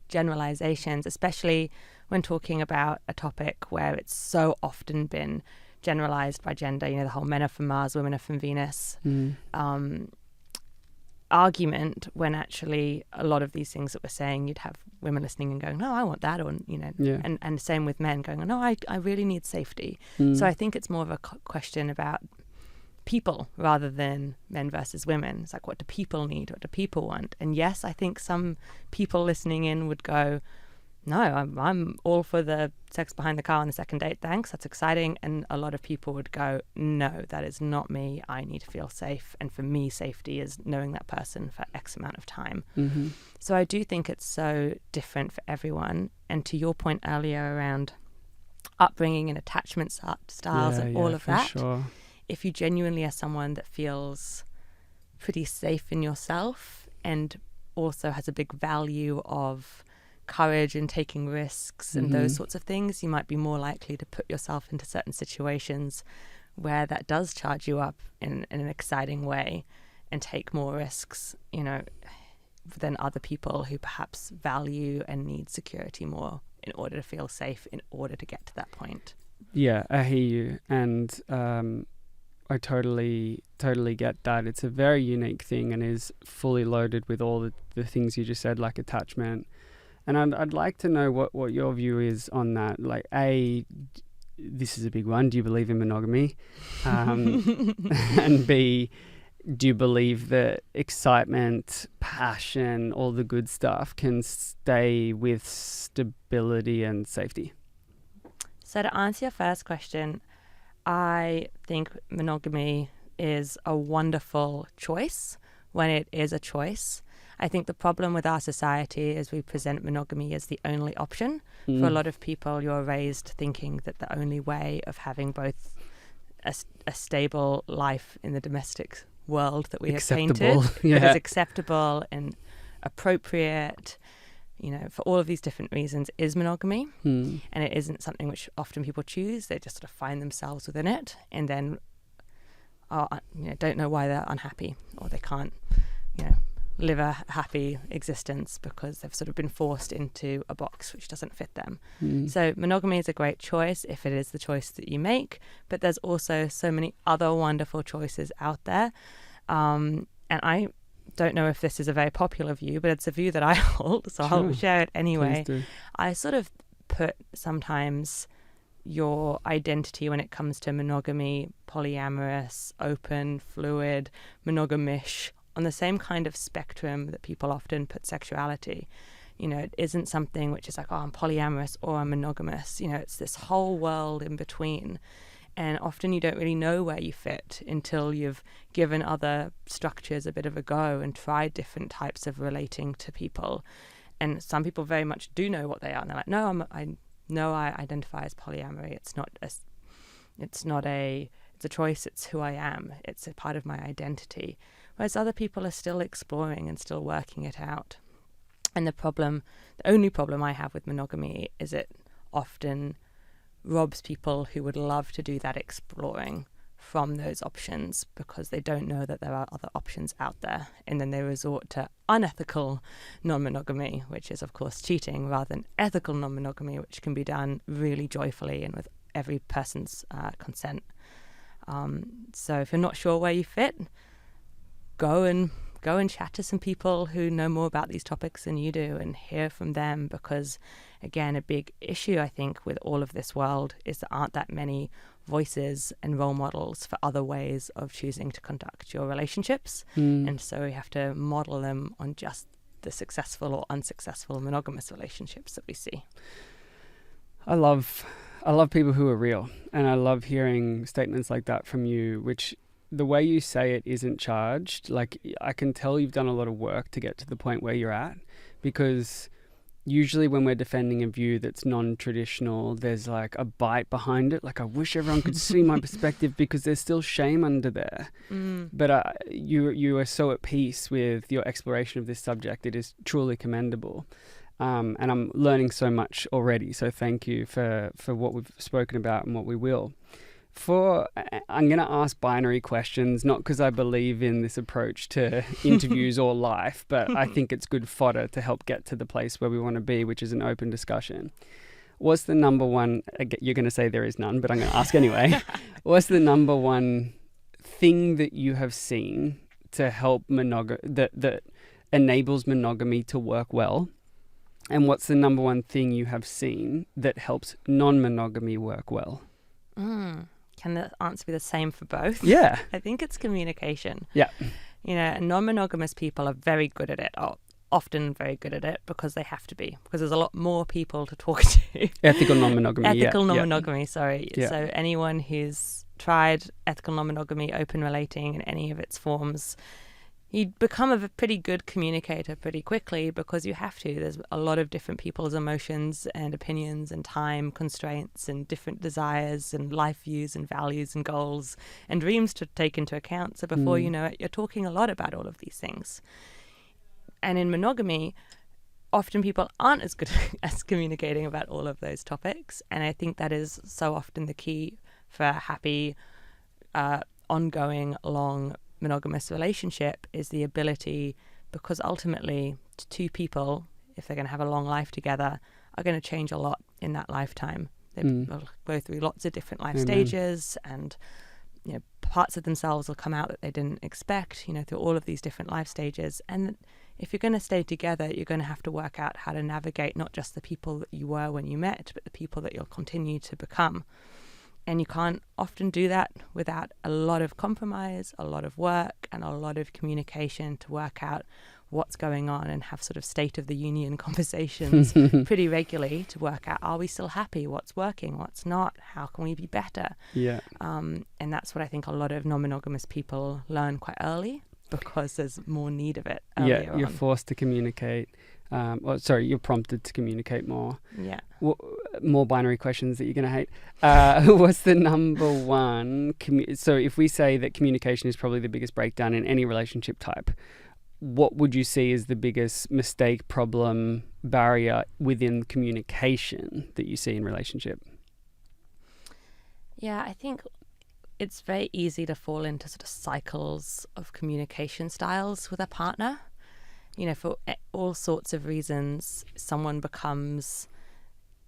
generalizations, especially when talking about a topic where it's so often been generalized by gender. The whole men are from Mars, women are from Venus argument, when actually a lot of these things that we're saying, you'd have women listening and going, no, I want that, or and same with men going, no, I really need safety. So I think it's more of a question about people rather than men versus women. It's like, what do people need? What do people want? And yes, I think some people listening in would go, no, I'm all for the sex behind the car on the second date, thanks, that's exciting. And a lot of people would go, no, that is not me. I need to feel safe. And for me, safety is knowing that person for X amount of time. So I do think it's so different for everyone. And to your point earlier around upbringing and attachment styles and all of that, sure. if you genuinely are someone that feels pretty safe in yourself and also has a big value of courage and taking risks and those sorts of things, you might be more likely to put yourself into certain situations where that does charge you up in an exciting way and take more risks, you know, than other people who perhaps value and need security more in order to feel safe, in order to get to that point. Yeah, I hear you. And I totally get that. It's a very unique thing and is fully loaded with all the things you just said, like attachment. And I'd like to know what your view is on that. Like, this is a big one. Do you believe in monogamy? And B, do you believe that excitement, passion, all the good stuff can stay with stability and safety? So to answer your first question, I think monogamy is a wonderful choice when it is a choice. I think the problem with our society is we present monogamy as the only option. For a lot of people, you're raised thinking that the only way of having both a stable life in the domestic world that we have painted that is acceptable and appropriate, you know, for all of these different reasons, is monogamy. And it isn't something which often people choose. They just sort of find themselves within it and then don't know why they're unhappy, or they can't, you know, live a happy existence because they've sort of been forced into a box which doesn't fit them. So monogamy is a great choice if it is the choice that you make, but there's also so many other wonderful choices out there. And I don't know if this is a very popular view, but it's a view that I hold, so I'll share it anyway. I sort of put sometimes your identity when it comes to monogamy, polyamorous, open, fluid, monogamish, on the same kind of spectrum that people often put sexuality. You know, it isn't something which is like, oh, I'm polyamorous or I'm monogamous. You know, it's this whole world in between. And often you don't really know where you fit until you've given other structures a bit of a go and tried different types of relating to people. And some people very much do know what they are. And they're like, no, I identify as polyamory. It's a choice. It's who I am. It's a part of my identity. Whereas other people are still exploring and still working it out. And the only problem I have with monogamy is it often robs people who would love to do that exploring from those options because they don't know that there are other options out there. And then they resort to unethical non-monogamy, which is, of course, cheating, rather than ethical non-monogamy, which can be done really joyfully and with every person's consent. So if you're not sure where you fit, go and chat to some people who know more about these topics than you do and hear from them, because again, a big issue I think with all of this world is there aren't that many voices and role models for other ways of choosing to conduct your relationships. And so we have to model them on just the successful or unsuccessful monogamous relationships that we see. I love people who are real, and I love hearing statements like that from you, which the way you say it isn't charged. Like, I can tell you've done a lot of work to get to the point where you're at, because usually when we're defending a view that's non-traditional, there's like a bite behind it. Like, I wish everyone could see my perspective, because there's still shame under there. But you are so at peace with your exploration of this subject. It is truly commendable. And I'm learning so much already. So thank you for what we've spoken about and what we will. I'm going to ask binary questions, not because I believe in this approach to interviews or life, but I think it's good fodder to help get to the place where we want to be, which is an open discussion. What's the number one, you're going to say there is none, but I'm going to ask anyway. What's the number one thing that you have seen to help that enables monogamy to work well? And what's the number one thing you have seen that helps non-monogamy work well? Can the answer be the same for both? Yeah. I think it's communication. Yeah. You know, non-monogamous people are very good at it, or often very good at it, because they have to be, because there's a lot more people to talk to. Ethical non-monogamy. Ethical non-monogamy, sorry. Yeah. So anyone who's tried ethical non-monogamy, open relating in any of its forms, you become a pretty good communicator pretty quickly, because you have to. There's a lot of different people's emotions and opinions and time constraints and different desires and life views and values and goals and dreams to take into account. So before you know it, you're talking a lot about all of these things. And in monogamy, often people aren't as good as communicating about all of those topics. And I think that is so often the key for a happy, ongoing, long monogamous relationship, is the ability, because ultimately two people, if they're going to have a long life together, are going to change a lot in that lifetime. They will go through lots of different life stages, and parts of themselves will come out that they didn't expect, through all of these different life stages. And if you're going to stay together, you're going to have to work out how to navigate not just the people that you were when you met, but the people that you'll continue to become. And you can't often do that without a lot of compromise, a lot of work, and a lot of communication to work out what's going on and have sort of state of the union conversations pretty regularly to work out, are we still happy? What's working? What's not? How can we be better? Yeah. And that's what I think a lot of non-monogamous people learn quite early, because there's more need of it earlier you're on. forced to communicate. You're prompted to communicate more. Yeah. More binary questions that you're going to hate. What's the number one? So if we say that communication is probably the biggest breakdown in any relationship type, what would you see as the biggest mistake, problem, barrier within communication that you see in relationship? Yeah, I think it's very easy to fall into sort of cycles of communication styles with a partner. For all sorts of reasons, someone becomes,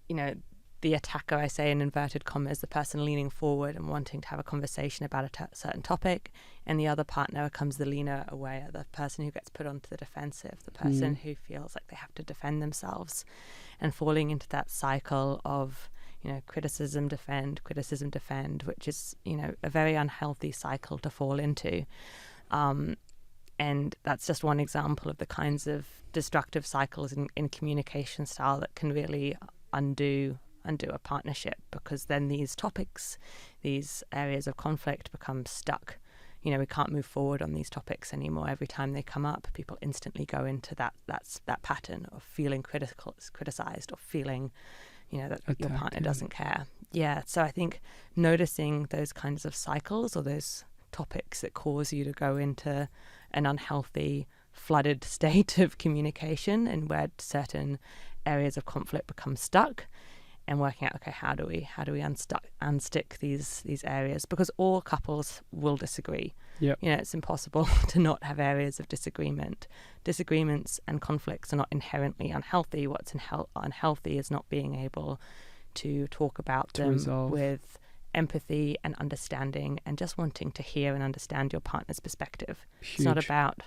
the attacker, I say in inverted commas, the person leaning forward and wanting to have a conversation about a certain topic, and the other partner becomes the leaner away, the person who gets put onto the defensive, the person who feels like they have to defend themselves, and falling into that cycle of, criticism, defend, which is, a very unhealthy cycle to fall into. And that's just one example of the kinds of destructive cycles in communication style that can really undo a partnership, because then these topics, these areas of conflict become stuck. We can't move forward on these topics anymore. Every time they come up, people instantly go into that pattern of feeling criticized, or feeling, that your partner doesn't care. Yeah, so I think noticing those kinds of cycles, or those topics that cause you to go into an unhealthy, flooded state of communication, and where certain areas of conflict become stuck, and working out, okay, how do we unstick these areas, because all couples will disagree. Yep. It's impossible to not have areas of disagreement. Disagreements and conflicts are not inherently unhealthy. What's unhealthy is not being able to talk about them resolve. With empathy and understanding, and just wanting to hear and understand your partner's perspective. Huge. It's not about,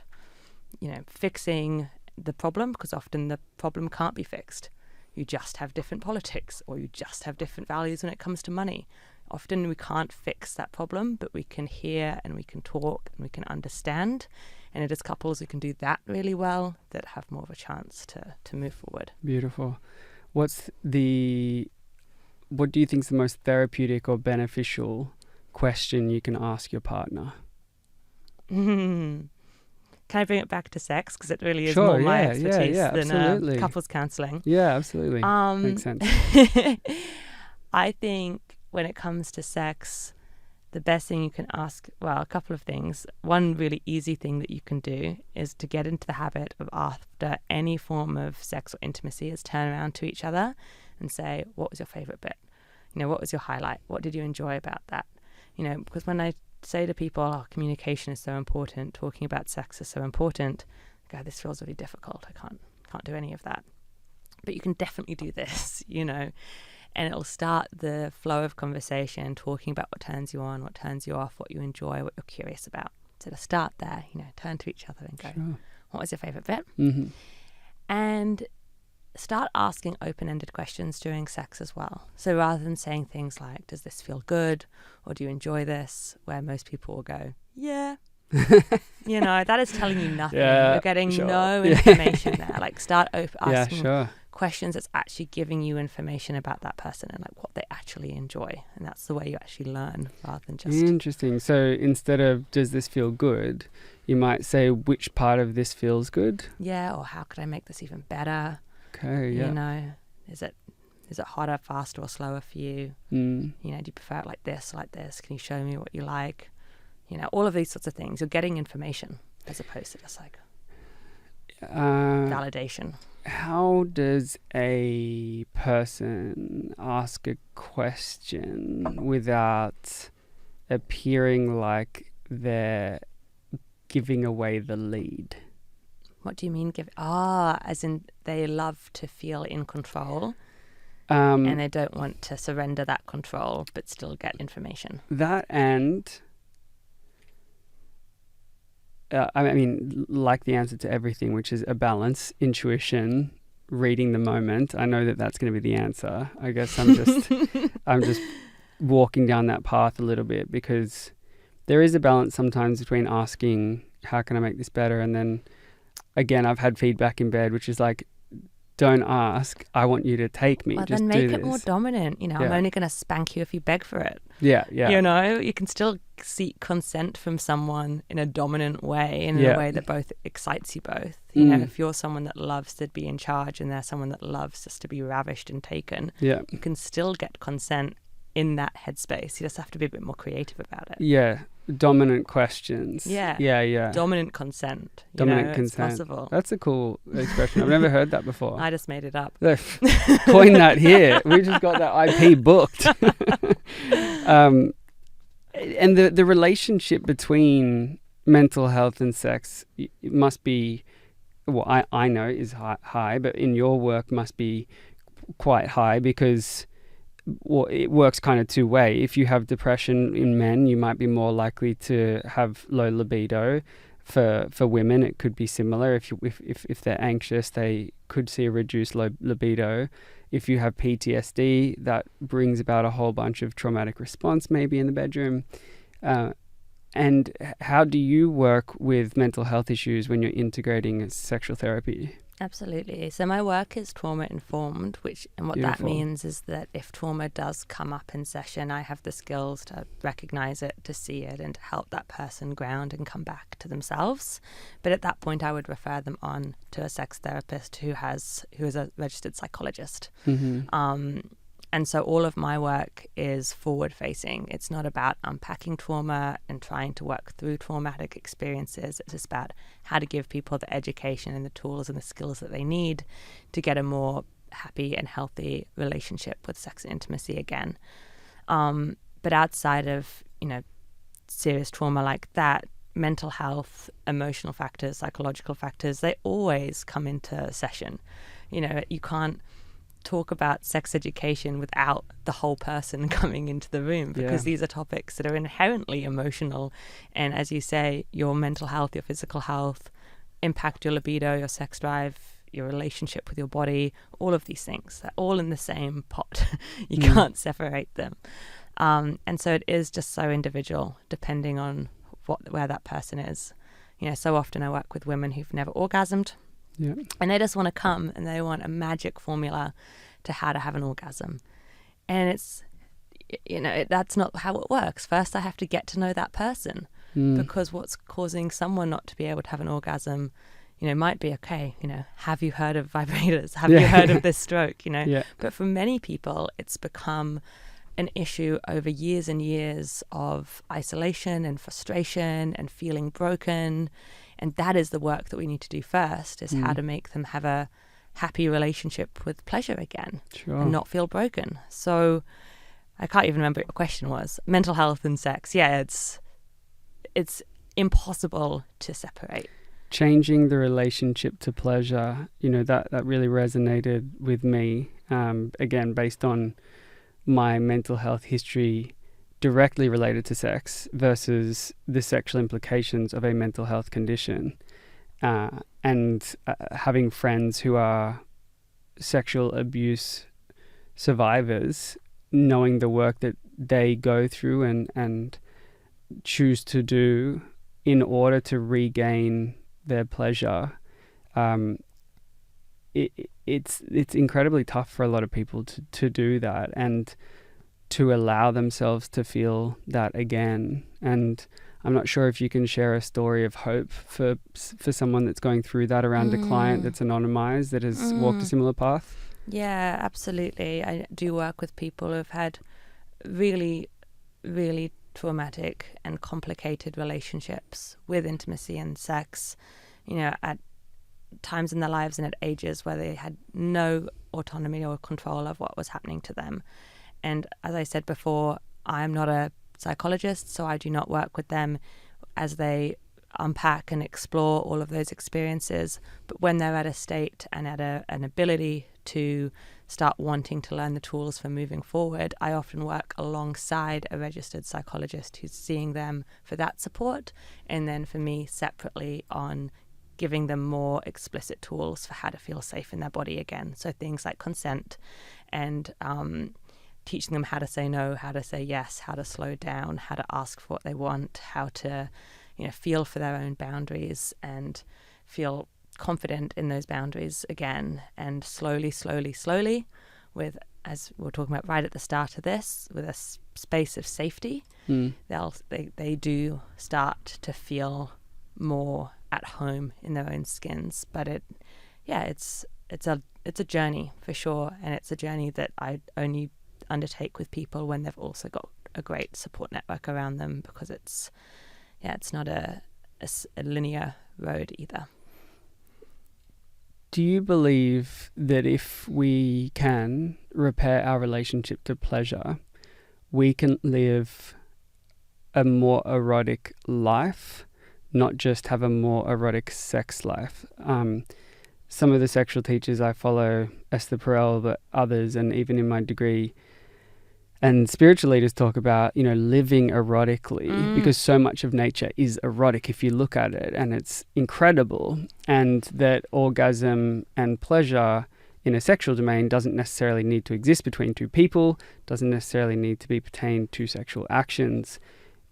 fixing the problem, because often the problem can't be fixed. You just have different politics, or you just have different values when it comes to money. Often we can't fix that problem, but we can hear and we can talk and we can understand. And it is couples who can do that really well that have more of a chance to move forward. Beautiful. What do you think is the most therapeutic or beneficial question you can ask your partner? Can I bring it back to sex? Because it really is more my expertise than couples counselling. Yeah, absolutely. Makes sense. I think when it comes to sex, the best thing you can ask, a couple of things. One really easy thing that you can do is to get into the habit of, after any form of sex or intimacy, is turn around to each other and say, what was your favourite bit? What was your highlight? What did you enjoy about that? Because when I say to people, communication is so important, talking about sex is so important, God, this feels really difficult. I can't do any of that. But you can definitely do this, and it'll start the flow of conversation, talking about what turns you on, what turns you off, what you enjoy, what you're curious about. So to start there, turn to each other and go, sure. What was your favourite bit? Mm-hmm. And start asking open-ended questions during sex as well. So rather than saying things like, does this feel good? Or do you enjoy this? Where most people will go, yeah. That is telling you nothing. You're getting no information there. Like, start asking questions that's actually giving you information about that person and like what they actually enjoy. And that's the way you actually learn, rather than just... Interesting. So instead of, does this feel good? You might say, which part of this feels good? Yeah, or how could I make this even better? Okay, yeah. You know, is it hotter, faster, or slower for you? Mm. You know, do you prefer it like this, like this? Can you show me what you like? You know, all of these sorts of things. You're getting information as opposed to just like validation. How does a person ask a question without appearing like they're giving away the lead? What do you mean as in they love to feel in control and they don't want to surrender that control but still get information. That and I mean, like the answer to everything, which is a balance, intuition, reading the moment. I know that that's going to be the answer. I guess I'm just walking down that path a little bit, because there is a balance sometimes between asking, how can I make this better? And then again, I've had feedback in bed, which is like, don't ask. I want you to take me. Well, just then make do it this. more dominant. You know, I'm only going to spank you if you beg for it. Yeah, yeah. You know, you can still seek consent from someone in a dominant way, in a way that both excites you both. You know, if you're someone that loves to be in charge and they're someone that loves just to be ravished and taken, you can still get consent in that headspace. You just have to be a bit more creative about it. Yeah. Dominant questions. Yeah. Yeah, yeah. Dominant consent. Dominant consent. It's possible. That's a cool expression. I've never heard that before. I just made it up. Coin that here. We just got that IP booked. And the relationship between mental health and sex must be, well, I know is high, but in your work must be quite high, because it works kind of two way. If you have depression in men, you might be more likely to have low libido. For women, it could be similar. If they're anxious, they could see a reduced low libido. If you have PTSD, that brings about a whole bunch of traumatic response, maybe in the bedroom. And how do you work with mental health issues when you're integrating sexual therapy? Absolutely. So my work is trauma informed, and what that means is that if trauma does come up in session, I have the skills to recognize it, to see it, and to help that person ground and come back to themselves. But at that point, I would refer them on to a sex therapist who is a registered psychologist. Mm-hmm. And so all of my work is forward facing. It's not about unpacking trauma and trying to work through traumatic experiences. It's just about how to give people the education and the tools and the skills that they need to get a more happy and healthy relationship with sex and intimacy again. But outside of, serious trauma like that, mental health, emotional factors, psychological factors, they always come into session. You can't talk about sex education without the whole person coming into the room, because these are topics that are inherently emotional, and as you say, your mental health, your physical health impact your libido, your sex drive, your relationship with your body. All of these things, they're all in the same pot. You can't separate them, and so it is just so individual depending on where that person is. So often I work with women who've never orgasmed. Yeah. And they just want to come and they want a magic formula to how to have an orgasm. And it's, that's not how it works. First, I have to get to know that person, because what's causing someone not to be able to have an orgasm, might be, okay, have you heard of vibrators? Have you heard of this stroke? But for many people, it's become an issue over years and years of isolation and frustration and feeling broken. And that is the work that we need to do first, is how to make them have a happy relationship with pleasure again and not feel broken. So I can't even remember what your question was. Mental health and sex. Yeah, it's impossible to separate. Changing the relationship to pleasure, that really resonated with me. Again, based on my mental health history directly related to sex versus the sexual implications of a mental health condition, and having friends who are sexual abuse survivors, knowing the work that they go through and choose to do in order to regain their pleasure. It's incredibly tough for a lot of people to do that and to allow themselves to feel that again. And I'm not sure if you can share a story of hope for someone that's going through that around a client that's anonymized, that has walked a similar path. Yeah, absolutely. I do work with people who've had really, really traumatic and complicated relationships with intimacy and sex, at times in their lives and at ages where they had no autonomy or control of what was happening to them. And as I said before, I'm not a psychologist, so I do not work with them as they unpack and explore all of those experiences. But when they're at a state and at an ability to start wanting to learn the tools for moving forward, I often work alongside a registered psychologist who's seeing them for that support, and then for me separately on giving them more explicit tools for how to feel safe in their body again. So things like consent and teaching them how to say no, how to say yes, how to slow down, how to ask for what they want, how to feel for their own boundaries and feel confident in those boundaries again. And slowly, with, as we were talking about right at the start of this, with a space of safety, they do start to feel more at home in their own skins. But it's a journey for sure, and it's a journey that I only undertake with people when they've also got a great support network around them, because it's not a linear road either. Do you believe that if we can repair our relationship to pleasure, we can live a more erotic life, not just have a more erotic sex life? Some of the sexual teachers I follow, Esther Perel, but others, and even in my degree, and spiritual leaders talk about, living erotically, because so much of nature is erotic if you look at it, and it's incredible. And that orgasm and pleasure in a sexual domain doesn't necessarily need to exist between two people, doesn't necessarily need to be pertain to sexual actions.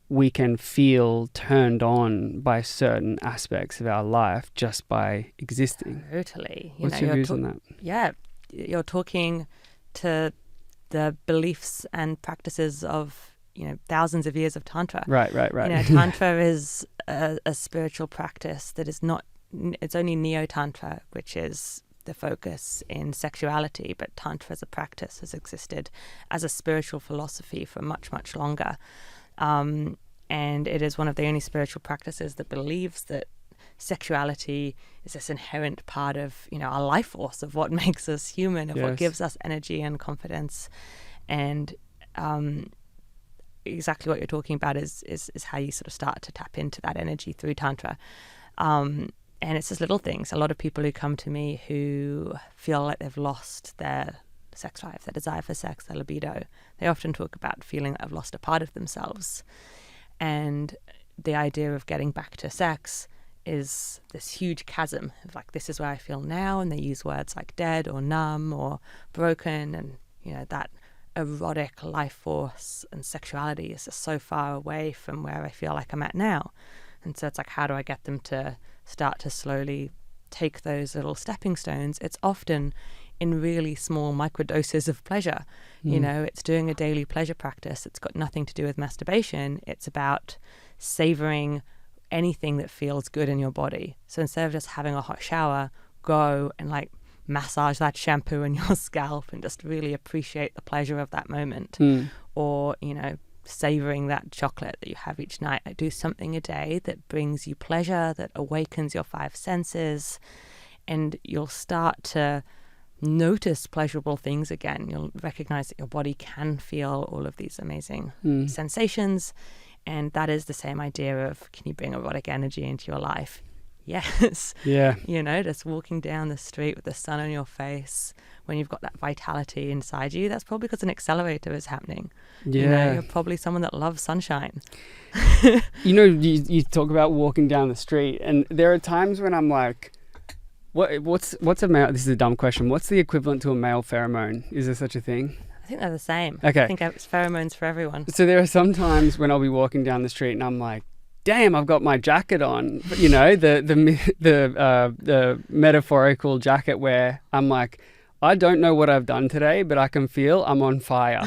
We can feel turned on by certain aspects of our life just by existing. Totally. What's your views on that? Yeah, you're talking to the beliefs and practices of thousands of years of tantra. Right. Tantra is a spiritual practice that is not. It's only neo-tantra, which is the focus in sexuality, but tantra as a practice has existed as a spiritual philosophy for much, much longer. And it is one of the only spiritual practices that believes that sexuality is this inherent part of our life force, of what makes us human, of what gives us energy and confidence. And exactly what you're talking about is how you sort of start to tap into that energy through tantra. And it's just little things. A lot of people who come to me who feel like they've lost their sex drive, their desire for sex, their libido, they often talk about feeling that they've lost a part of themselves. And the idea of getting back to sex is this huge chasm of this is where I feel now, and they use words like dead or numb or broken, and that erotic life force and sexuality is just so far away from where I feel like I'm at now. And so it's how do I get them to start to slowly take those little stepping stones? It's often in really small microdoses of pleasure. It's doing a daily pleasure practice. It's got nothing to do with masturbation. It's about savoring anything that feels good in your body. So instead of just having a hot shower, go and massage that shampoo in your scalp and just really appreciate the pleasure of that moment. Or, savoring that chocolate that you have each night. Do something a day that brings you pleasure, that awakens your five senses, and you'll start to notice pleasurable things again. You'll recognize that your body can feel all of these amazing sensations. And that is the same idea of, can you bring erotic energy into your life? Yes. Yeah. Just walking down the street with the sun on your face, when you've got that vitality inside you, that's probably because an accelerator is happening. Yeah. You're probably someone that loves sunshine. You talk about walking down the street, and there are times when I'm like, what's a male, this is a dumb question, what's the equivalent to a male pheromone? Is there such a thing? I think they're the same. Okay. I think it's pheromones for everyone. So there are some times when I'll be walking down the street and I'm like, damn, I've got my jacket on. But, the metaphorical jacket where I'm like, I don't know what I've done today, but I can feel I'm on fire.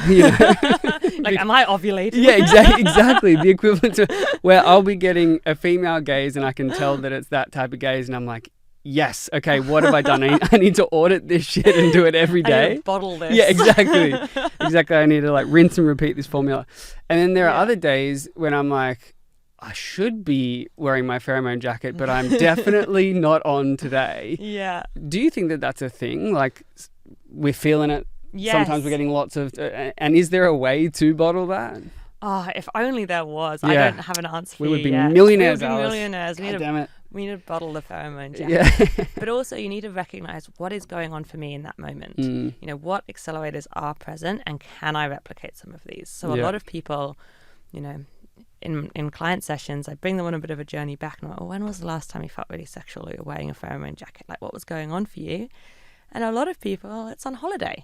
Like, am I ovulating? Yeah, exactly. The equivalent to where I'll be getting a female gaze and I can tell that it's that type of gaze, and I'm like, yes, okay, what have I done? I need to audit this shit and do it every I need day. to bottle this. Yeah, exactly. Exactly. I need to like rinse and repeat this formula. And then there are other days when I'm like, I should be wearing my pheromone jacket, but I'm definitely not on today. Yeah. Do you think that that's a thing? Like, we're feeling it. Yes. Sometimes we're getting lots of... and is there a way to bottle that? Oh, if only there was. Yeah. I don't have an answer for We you would be yet. millionaires, We would be Alice. millionaires. God damn it. We need to bottle the pheromone jacket. Yeah. But also you need to recognize what is going on for me in that moment. You know, what accelerators are present and can I replicate some of these? So a lot of people, you know, in client sessions, I bring them on a bit of a journey back and I'm like, when was the last time you felt really sexual or you're wearing a pheromone jacket? Like, what was going on for you? And a lot of people, it's on holiday.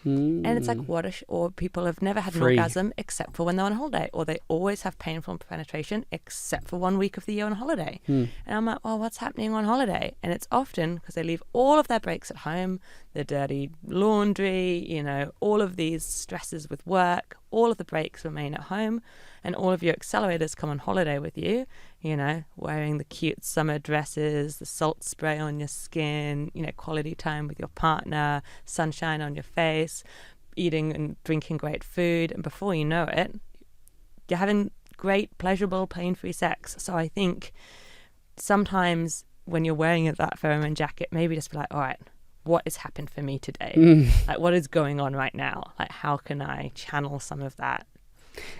And it's like, or people have never had an orgasm except for when they're on holiday, or they always have painful penetration except for 1 week of the year on holiday. And I'm like, well, what's happening on holiday? And it's often because they leave all of their breaks at home, their dirty laundry, you know, all of these stresses with work, all of the breaks remain at home, and all of your accelerators come on holiday with you, you know, wearing the cute summer dresses, the salt spray on your skin, you know, quality time with your partner, sunshine on your face, eating and drinking great food. And before you know it, you're having great, pleasurable, pain-free sex. So I think sometimes when you're wearing that pheromone jacket, maybe just be like, all right, what has happened for me today? Like, what is going on right now? Like, how can I channel some of that?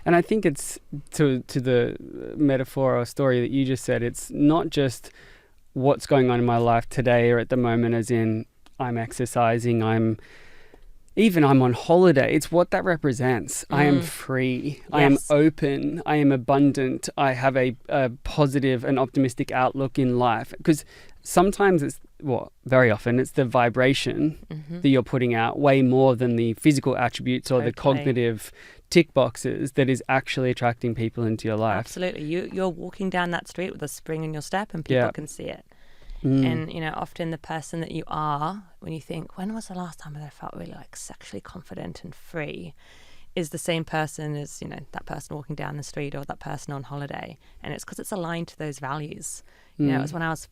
And I think it's to the metaphor or story that you just said, it's not just what's going on in my life today or at the moment, as in I'm exercising, I'm on holiday. It's what that represents. I am free. Yes. I am open. I am abundant. I have a positive and optimistic outlook in life. Because sometimes very often it's the vibration that you're putting out way more than the physical attributes or the cognitive tick boxes that is actually attracting people into your life. Absolutely. You're walking down that street with a spring in your step and people can see it. And, you know, often the person that you are, when you think, when was the last time that I felt really like sexually confident and free, is the same person as, you know, that person walking down the street or that person on holiday. And it's because it's aligned to those values. You know, it was when I was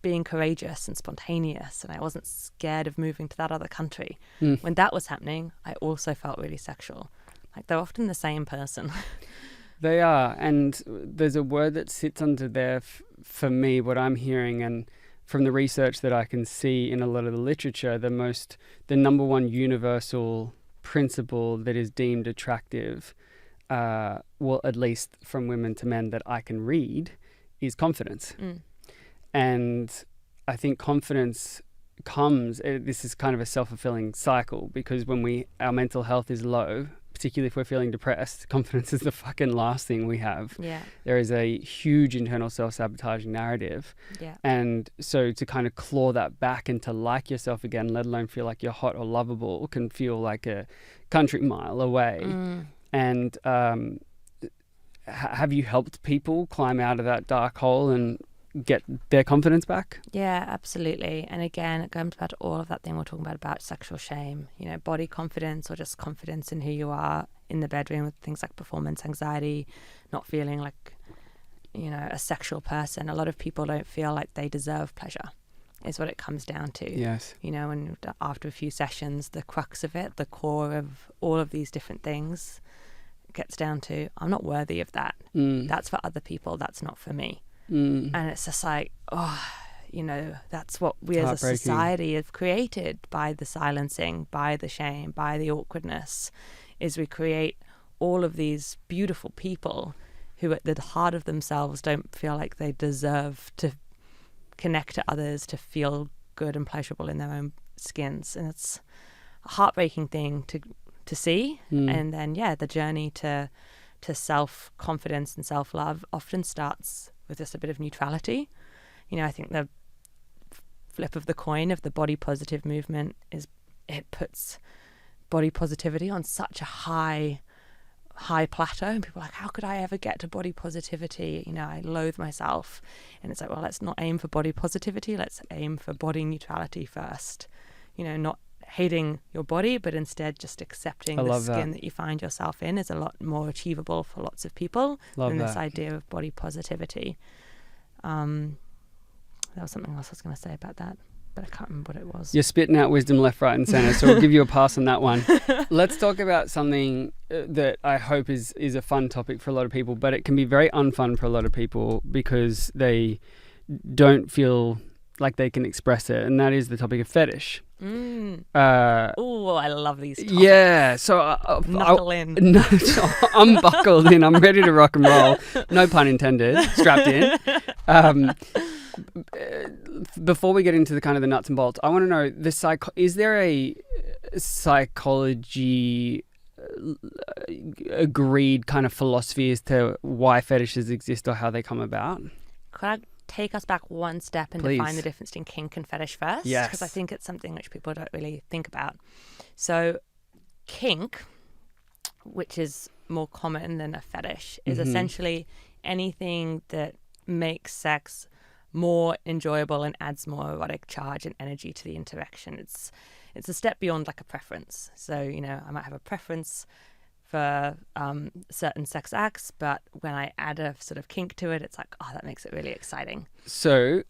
being courageous and spontaneous and I wasn't scared of moving to that other country. When that was happening, I also felt really sexual. Like, they're often the same person. They are. And there's a word that sits under there for me, what I'm hearing, and from the research that I can see in a lot of the literature, the number one universal principle that is deemed attractive, well, at least from women to men that I can read, is confidence. And I think confidence this is kind of a self-fulfilling cycle, because when our mental health is low, particularly if we're feeling depressed, confidence is the fucking last thing we have. Yeah. There is a huge internal self-sabotaging narrative. Yeah. And so to kind of claw that back and to like yourself again, let alone feel like you're hot or lovable, can feel like a country mile away. And have you helped people climb out of that dark hole and get their confidence back? Yeah, absolutely. And again, it comes back to all of that thing we're talking about sexual shame, you know, body confidence or just confidence in who you are in the bedroom, with things like performance anxiety, not feeling like, you know, a sexual person. A lot of people don't feel like they deserve pleasure, is what it comes down to. Yes. You know, and after a few sessions, the crux of it, the core of all of these different things gets down to, I'm not worthy of that. That's for other people. That's not for me. And it's just like, you know, that's what we as a society have created by the silencing, by the shame, by the awkwardness, is we create all of these beautiful people who at the heart of themselves don't feel like they deserve to connect to others, to feel good and pleasurable in their own skins. And it's a heartbreaking thing to see. And then, the journey to self-confidence and self-love often starts with just a bit of neutrality. You know, I think the flip of the coin of the body positive movement is it puts body positivity on such a high plateau, and people are like, how could I ever get to body positivity? You know, I loathe myself. And it's like, well, let's not aim for body positivity, let's aim for body neutrality first. You know, not hating your body, but instead just accepting the skin that you find yourself in is a lot more achievable for lots of people than this idea of body positivity. There was something else I was going to say about that, but I can't remember what it was. You're spitting out wisdom left, right and centre, so we'll give you a pass on that one. Let's talk about something that I hope is a fun topic for a lot of people, but it can be very unfun for a lot of people because they don't feel like they can express it, and that is the topic of fetish. Oh, I love these topics. Yeah, so Knuckle in. No, I'm buckled in. I'm ready to rock and roll. No pun intended. Strapped in. Before we get into the kind of the nuts and bolts, I want to know is there a psychology agreed kind of philosophy as to why fetishes exist or how they come about? Could I take us back one step and define the difference between kink and fetish first? Yes. Because I think it's something which people don't really think about. So kink, which is more common than a fetish, is essentially anything that makes sex more enjoyable and adds more erotic charge and energy to the interaction. It's a step beyond like a preference. So, you know, I might have a preference for certain sex acts, but when I add a sort of kink to it, it's like, oh, that makes it really exciting. So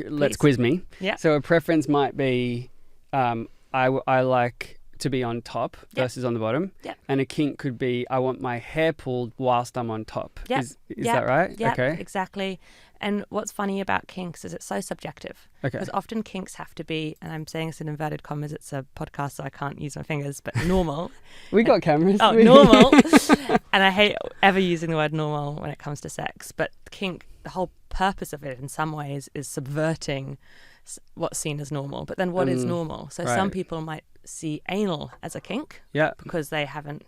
let's quiz me. Yeah. So a preference might be I like to be on top versus on the bottom. Yeah. And a kink could be I want my hair pulled whilst I'm on top. Yeah. Is that right? Yeah, okay. Exactly. And what's funny about kinks is it's so subjective. Okay. Because often kinks have to be, and I'm saying this in inverted commas, it's a podcast so I can't use my fingers, but normal. We got cameras. Oh, normal. And I hate ever using the word normal when it comes to sex. But kink, the whole purpose of it in some ways is subverting what's seen as normal. But then what is normal? So some people might see anal as a kink because they haven't,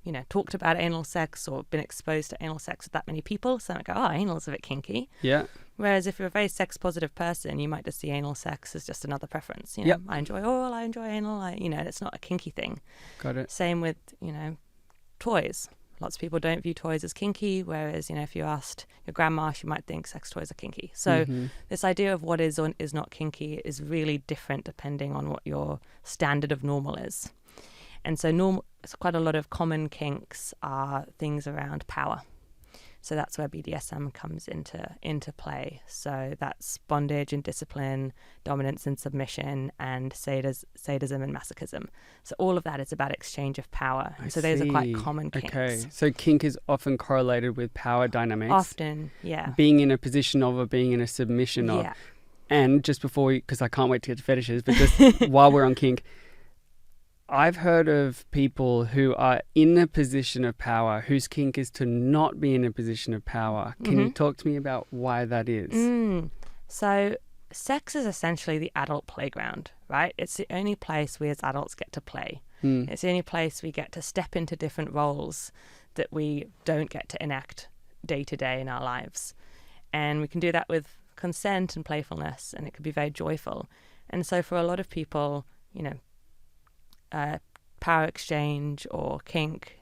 you know, talked about anal sex or been exposed to anal sex with that many people. So I go, oh, anal's a bit kinky. Yeah. Whereas if you're a very sex positive person, you might just see anal sex as just another preference. You know, I enjoy oral, I enjoy anal, it's not a kinky thing. Got it. Same with, toys. Lots of people don't view toys as kinky, whereas, if you asked your grandma, she might think sex toys are kinky. So this idea of what is or is not kinky is really different depending on what your standard of normal is. And so quite a lot of common kinks are things around power. So that's where BDSM comes into play. So that's bondage and discipline, dominance and submission, and sadism and masochism. So all of that is about exchange of power. So those are quite common kinks. Okay, so kink is often correlated with power dynamics. Often, yeah. Being in a position of or being in a submission of. Yeah. And just before because I can't wait to get to fetishes, but just while we're on kink, I've heard of people who are in a position of power whose kink is to not be in a position of power. Can you talk to me about why that is? So sex is essentially the adult playground, right? It's the only place we as adults get to play. It's the only place we get to step into different roles that we don't get to enact day to day in our lives. And we can do that with consent and playfulness, and it can be very joyful. And so for a lot of people, power exchange or kink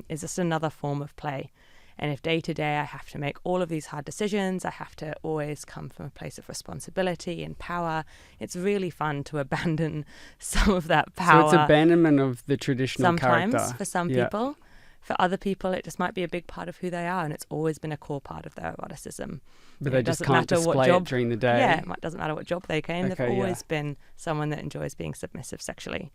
is just another form of play. And if day to day I have to make all of these hard decisions, I have to always come from a place of responsibility and power, it's really fun to abandon some of that power. So it's abandonment of the traditional character. Sometimes for some people. For other people, it just might be a big part of who they are, and it's always been a core part of their eroticism. But they just can't display it during the day. Yeah, it doesn't matter what job they came. They've always been someone that enjoys being submissive sexually.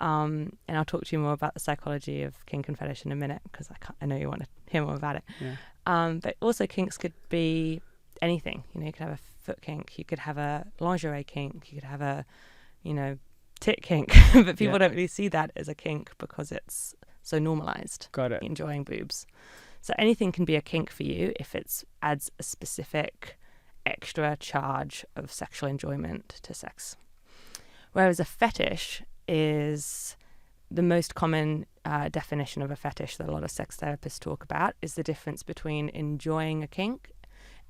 And I'll talk to you more about the psychology of kink and fetish in a minute, because I know you want to hear more about it. Yeah. But also kinks could be anything. You could have a foot kink, you could have a lingerie kink, you could have a, tit kink. But people don't really see that as a kink because it's so normalized. Got it. Enjoying boobs. So anything can be a kink for you if it adds a specific extra charge of sexual enjoyment to sex. Whereas a fetish is the most common definition of a fetish that a lot of sex therapists talk about is the difference between enjoying a kink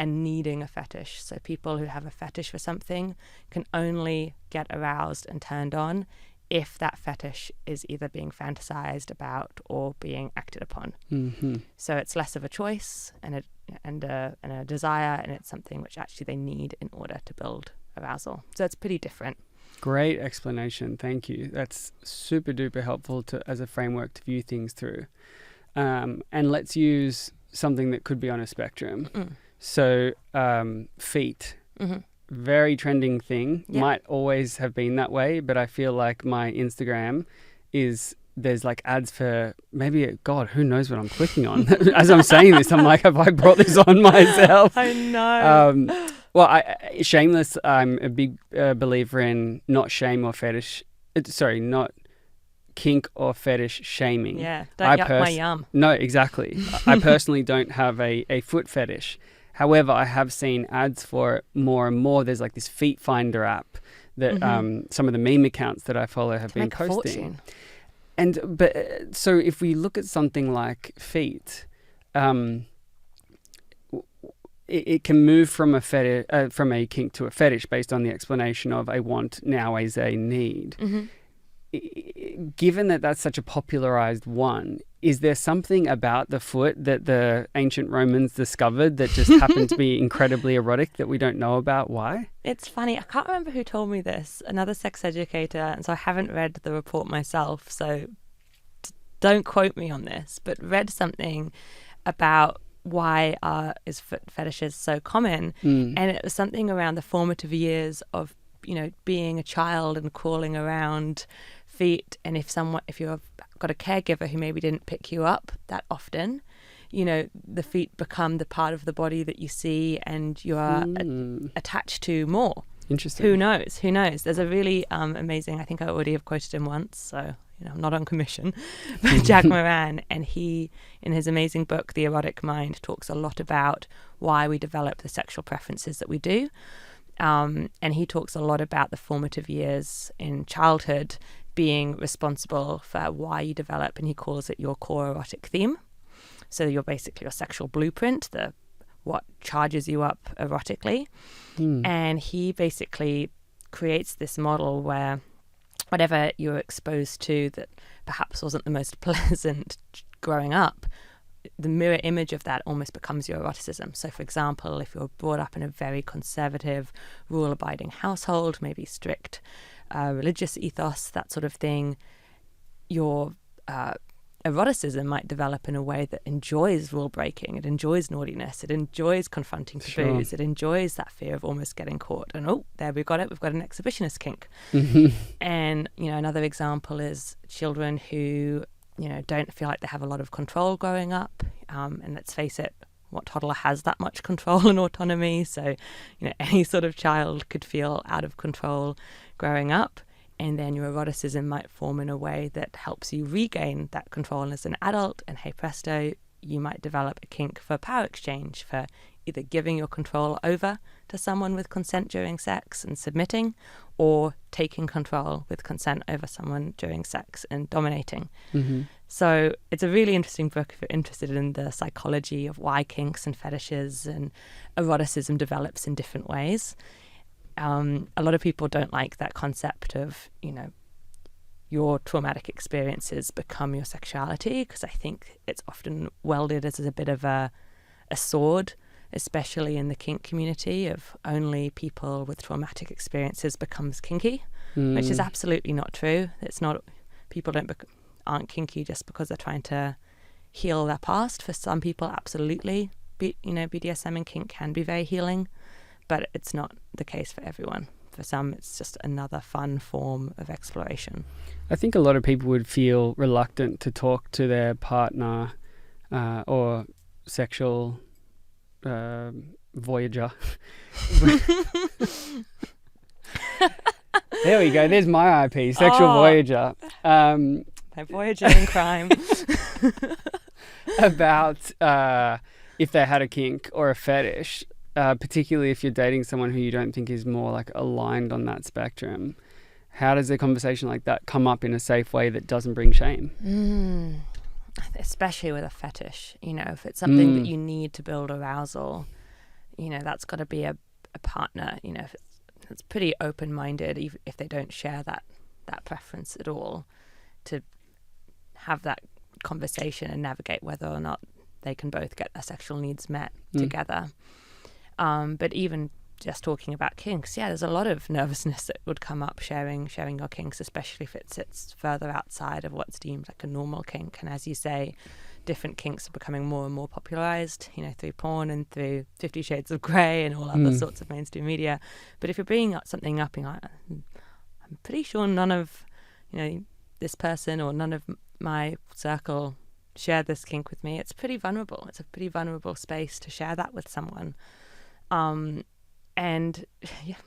and needing a fetish. So people who have a fetish for something can only get aroused and turned on if that fetish is either being fantasized about or being acted upon. So it's less of a choice and a desire, and it's something which actually they need in order to build arousal. So it's pretty different. Great explanation. Thank you. That's super duper helpful as a framework to view things through. And let's use something that could be on a spectrum. So feet, very trending thing. Yep. Might always have been that way, but I feel like my Instagram there's like ads for God, who knows what I'm clicking on. As I'm saying this, I'm like, have I brought this on myself? I know. Well, shameless, I'm a big believer in not shame or fetish. Not kink or fetish shaming. Yeah, don't yuck my yum. No, exactly. I personally don't have a foot fetish. However, I have seen ads for it more and more. There's like this feet finder app that some of the meme accounts that I follow have been posting. So if we look at something like feet, it can move from from a kink to a fetish based on the explanation of a want now as a need. Given that that's such a popularized one, is there something about the foot that the ancient Romans discovered that just happened to be incredibly erotic that we don't know about? Why? It's funny. I can't remember who told me this. Another sex educator, and so I haven't read the report myself, so don't quote me on this, but read something about why is foot fetishes so common, and it was something around the formative years of being a child and crawling around feet, and if you've got a caregiver who maybe didn't pick you up that often, the feet become the part of the body that you see and you are attached to more. Interesting. Who knows? There's a really amazing, I think I already have quoted him once, so I'm not on commission, but Jack Moran, and he, in his amazing book, The Erotic Mind, talks a lot about why we develop the sexual preferences that we do. And he talks a lot about the formative years in childhood being responsible for why you develop, and he calls it your core erotic theme. So you're basically your sexual blueprint, what charges you up erotically. And he basically creates this model where whatever you were exposed to that perhaps wasn't the most pleasant growing up, the mirror image of that almost becomes your eroticism. So, for example, if you're brought up in a very conservative, rule-abiding household, maybe strict religious ethos, that sort of thing, your eroticism might develop in a way that enjoys rule breaking, it enjoys naughtiness, it enjoys confronting taboos, it enjoys that fear of almost getting caught. And there we've got an exhibitionist kink. And another example is children who don't feel like they have a lot of control growing up, and let's face it, what toddler has that much control and autonomy? So any sort of child could feel out of control growing up. And then your eroticism might form in a way that helps you regain that control as an adult. And hey presto, you might develop a kink for power exchange, for either giving your control over to someone with consent during sex and submitting, or taking control with consent over someone during sex and dominating. So it's a really interesting book if you're interested in the psychology of why kinks and fetishes and eroticism develops in different ways. A lot of people don't like that concept of, your traumatic experiences become your sexuality, because I think it's often welded as a bit of a sword, especially in the kink community, of only people with traumatic experiences becomes kinky, which is absolutely not true. It's not, people aren't kinky just because they're trying to heal their past. For some people, absolutely, BDSM and kink can be very healing, but it's not the case for everyone. For some, it's just another fun form of exploration. I think a lot of people would feel reluctant to talk to their partner or sexual voyager. There we go. There's my IP, sexual voyager. They're voyager in crime. About if they had a kink or a fetish. Particularly if you're dating someone who you don't think is more like aligned on that spectrum. How does a conversation like that come up in a safe way that doesn't bring shame? Especially with a fetish, if it's something that you need to build arousal, that's got to be a partner, if it's pretty open-minded, even if they don't share that preference at all, to have that conversation and navigate whether or not they can both get their sexual needs met together. But even just talking about kinks, there's a lot of nervousness that would come up sharing your kinks, especially if it sits further outside of what's deemed like a normal kink. And as you say, different kinks are becoming more and more popularized, through porn and through 50 Shades of Grey and all other sorts of mainstream media. But if you're bringing something up, I'm pretty sure none of, this person or none of my circle share this kink with me. It's pretty vulnerable. It's a pretty vulnerable space to share that with someone. And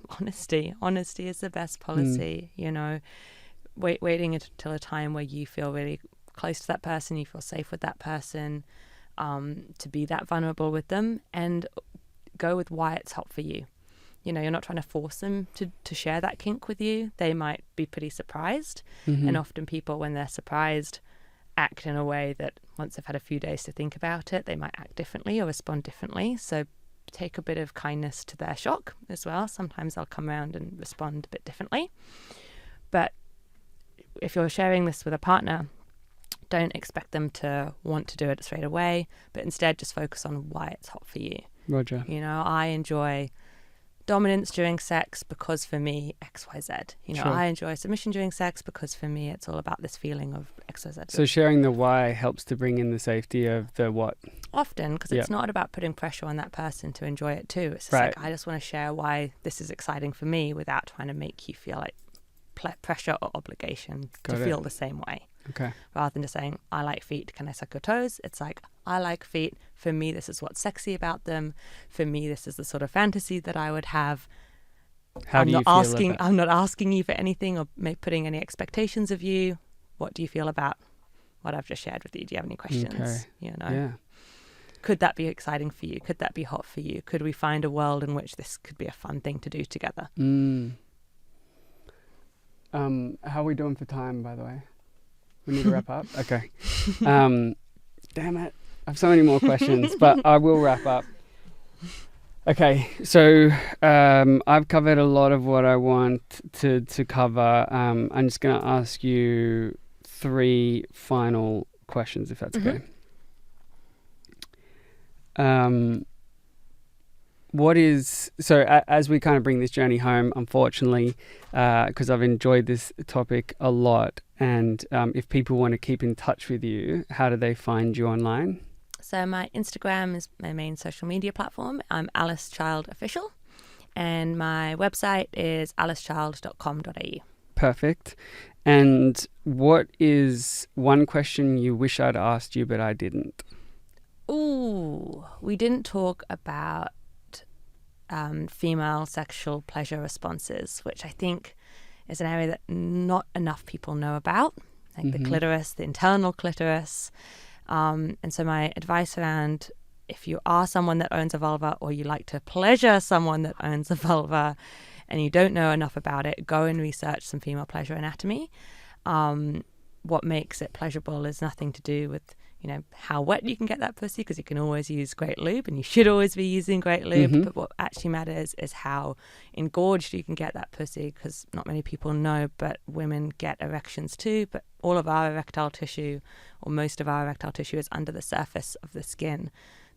honesty is the best policy. Waiting until a time where you feel really close to that person, you feel safe with that person, to be that vulnerable with them, and go with why it's hot for you. You're not trying to force them to share that kink with you. They might be pretty surprised, and often people, when they're surprised, act in a way that once they've had a few days to think about it, they might act differently or respond differently. So take a bit of kindness to their shock as well. Sometimes they'll come around and respond a bit differently. But if you're sharing this with a partner, don't expect them to want to do it straight away, but instead just focus on why it's hot for you. Roger. I enjoy dominance during sex because for me, XYZ. Sure. I enjoy submission during sex because for me, it's all about this feeling of XYZ. So sharing the why helps to bring in the safety of the what. Often, because it's not about putting pressure on that person to enjoy it too. It's just I just want to share why this is exciting for me without trying to make you feel like pressure or obligation to feel the same way. Okay. Rather than just saying, I like feet, can I suck your toes? It's like, I like feet. For me, this is what's sexy about them. For me, this is the sort of fantasy that I would have. I'm not asking you for anything or putting any expectations of you. What do you feel about what I've just shared with you? Do you have any questions? Okay. Yeah. Could that be exciting for you? Could that be hot for you? Could we find a world in which this could be a fun thing to do together? How are we doing for time, by the way? We need to wrap up. Okay. Damn it. I have so many more questions, but I will wrap up. Okay. So I've covered a lot of what I want to cover. I'm just going to ask you 3 final questions, if that's okay. As we kind of bring this journey home, unfortunately, because I've enjoyed this topic a lot, and if people want to keep in touch with you, how do they find you online? So my Instagram is my main social media platform. I'm Alice Child Official, and my website is alicechild.com.au. Perfect. And what is one question you wish I'd asked you but I didn't? Ooh, we didn't talk about female sexual pleasure responses, which I think is an area that not enough people know about, like the clitoris, the internal clitoris. And so my advice around, if you are someone that owns a vulva or you like to pleasure someone that owns a vulva and you don't know enough about it, go and research some female pleasure anatomy. What makes it pleasurable is nothing to do with how wet you can get that pussy, because you can always use great lube and you should always be using great lube. But what actually matters is how engorged you can get that pussy, because not many people know, but women get erections too. But all of our erectile tissue, or most of our erectile tissue, is under the surface of the skin.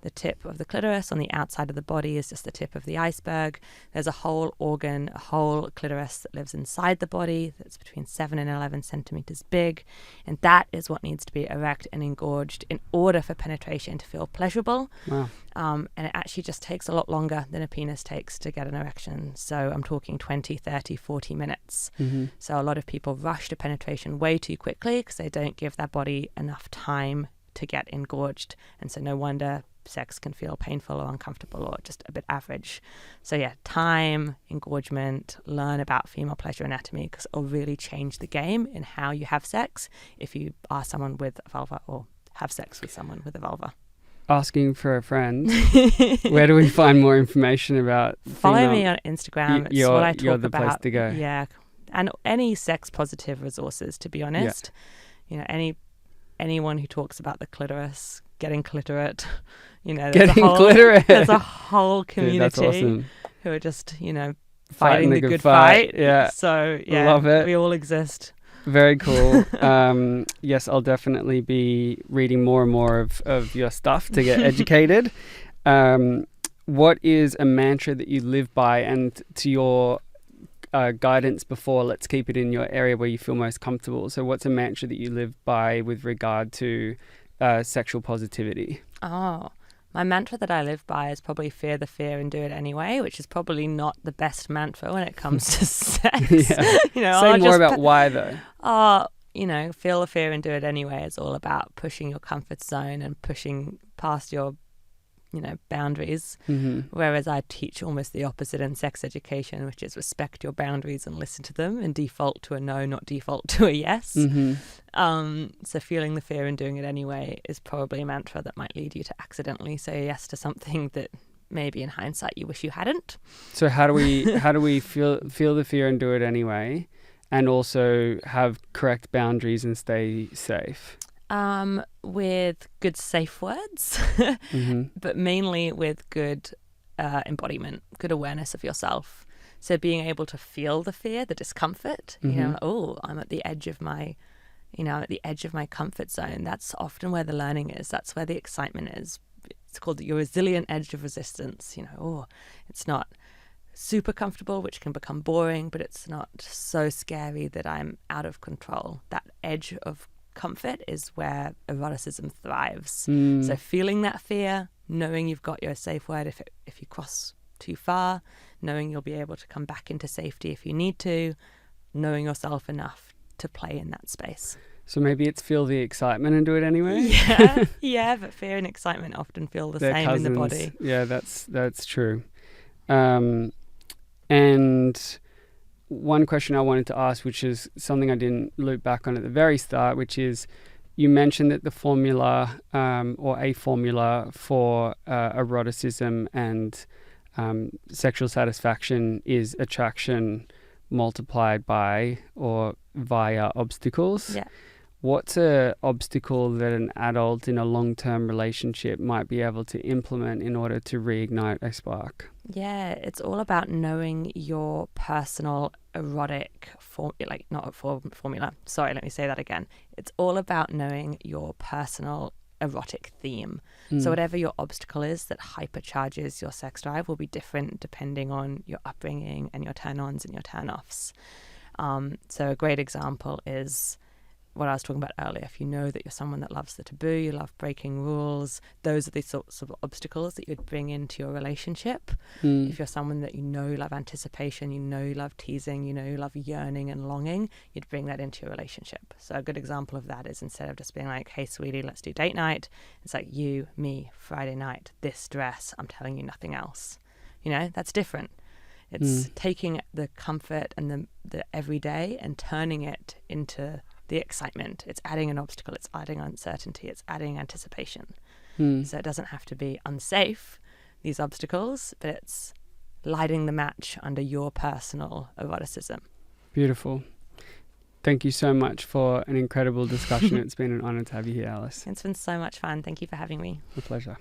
The tip of the clitoris on the outside of the body is just the tip of the iceberg. There's a whole organ, a whole clitoris that lives inside the body that's between 7 and 11 centimeters big. And that is what needs to be erect and engorged in order for penetration to feel pleasurable. Wow. And it actually just takes a lot longer than a penis takes to get an erection. So I'm talking 20, 30, 40 minutes. So a lot of people rush to penetration way too quickly because they don't give their body enough time to get engorged. And so no wonder sex can feel painful or uncomfortable or just a bit average. So yeah, time, engorgement, learn about female pleasure anatomy, because it'll really change the game in how you have sex if you are someone with a vulva or have sex with someone with a vulva. Asking for a friend. Where do we find more information about Follow me on Instagram. It's what I talk you're the about. Place to go. Yeah. And any sex positive resources, to be honest. Anyone who talks about the clitoris, getting clitorate, there's a whole community. Dude, that's awesome. Who are just, fighting the good fight. Yeah. So, yeah, love it. We all exist. Very cool. Yes, I'll definitely be reading more and more of your stuff to get educated. what is a mantra that you live by? And to your guidance before, let's keep it in your area where you feel most comfortable. So what's a mantra that you live by with regard to sexual positivity? Oh, my mantra that I live by is probably fear the fear and do it anyway, which is probably not the best mantra when it comes to sex. Yeah. Say more about why, though. Feel the fear and do it anyway is all about pushing your comfort zone and pushing past your boundaries. Mm-hmm. Whereas I teach almost the opposite in sex education, which is respect your boundaries and listen to them and default to a no, not default to a yes. Mm-hmm. So feeling the fear and doing it anyway is probably a mantra that might lead you to accidentally say yes to something that maybe in hindsight you wish you hadn't. So how do we feel the fear and do it anyway, and also have correct boundaries and stay safe? With good safe words, Mm-hmm. but mainly with good embodiment, good awareness of yourself. So being able to feel the fear, the discomfort, Mm-hmm. I'm at the edge of my, comfort zone. That's often where the learning is. That's where the excitement is. It's called your resilient edge of resistance. It's not super comfortable, which can become boring, but it's not so scary that I'm out of control. That edge of comfort is where eroticism thrives. So feeling that fear, knowing you've got your safe word if you cross too far, knowing you'll be able to come back into safety if you need to, knowing yourself enough to play in that space. So maybe it's feel the excitement and do it anyway? Yeah, but fear and excitement often feel the They're same cousins. in the body. Yeah, that's true. And one question I wanted to ask, which is something I didn't loop back on at the very start, which is you mentioned that the formula or a formula for eroticism and sexual satisfaction is attraction multiplied by or via obstacles. Yeah. What's an obstacle that an adult in a long-term relationship might be able to implement in order to reignite a spark? Yeah, it's all about knowing your personal erotic formula. Sorry, let me say that again. It's all about knowing your personal erotic theme. So whatever your obstacle is that hypercharges your sex drive will be different depending on your upbringing and your turn-ons and your turn-offs. So a great example is what I was talking about earlier. If you know that you're someone that loves the taboo, you love breaking rules, those are the sorts of obstacles that you'd bring into your relationship. If you're someone that you love anticipation, you love teasing, you love yearning and longing, you'd bring that into your relationship. So a good example of that is instead of just being like, hey, sweetie, let's do date night, it's like you, me, Friday night, this dress, I'm telling you nothing else. That's different. It's taking the comfort and the everyday and turning it into the excitement. It's adding an obstacle, it's adding uncertainty, it's adding anticipation. So it doesn't have to be unsafe, these obstacles, but it's lighting the match under your personal eroticism. Beautiful. Thank you so much for an incredible discussion. It's been an honor to have you here, Alice. It's been so much fun. Thank you for having me. A pleasure.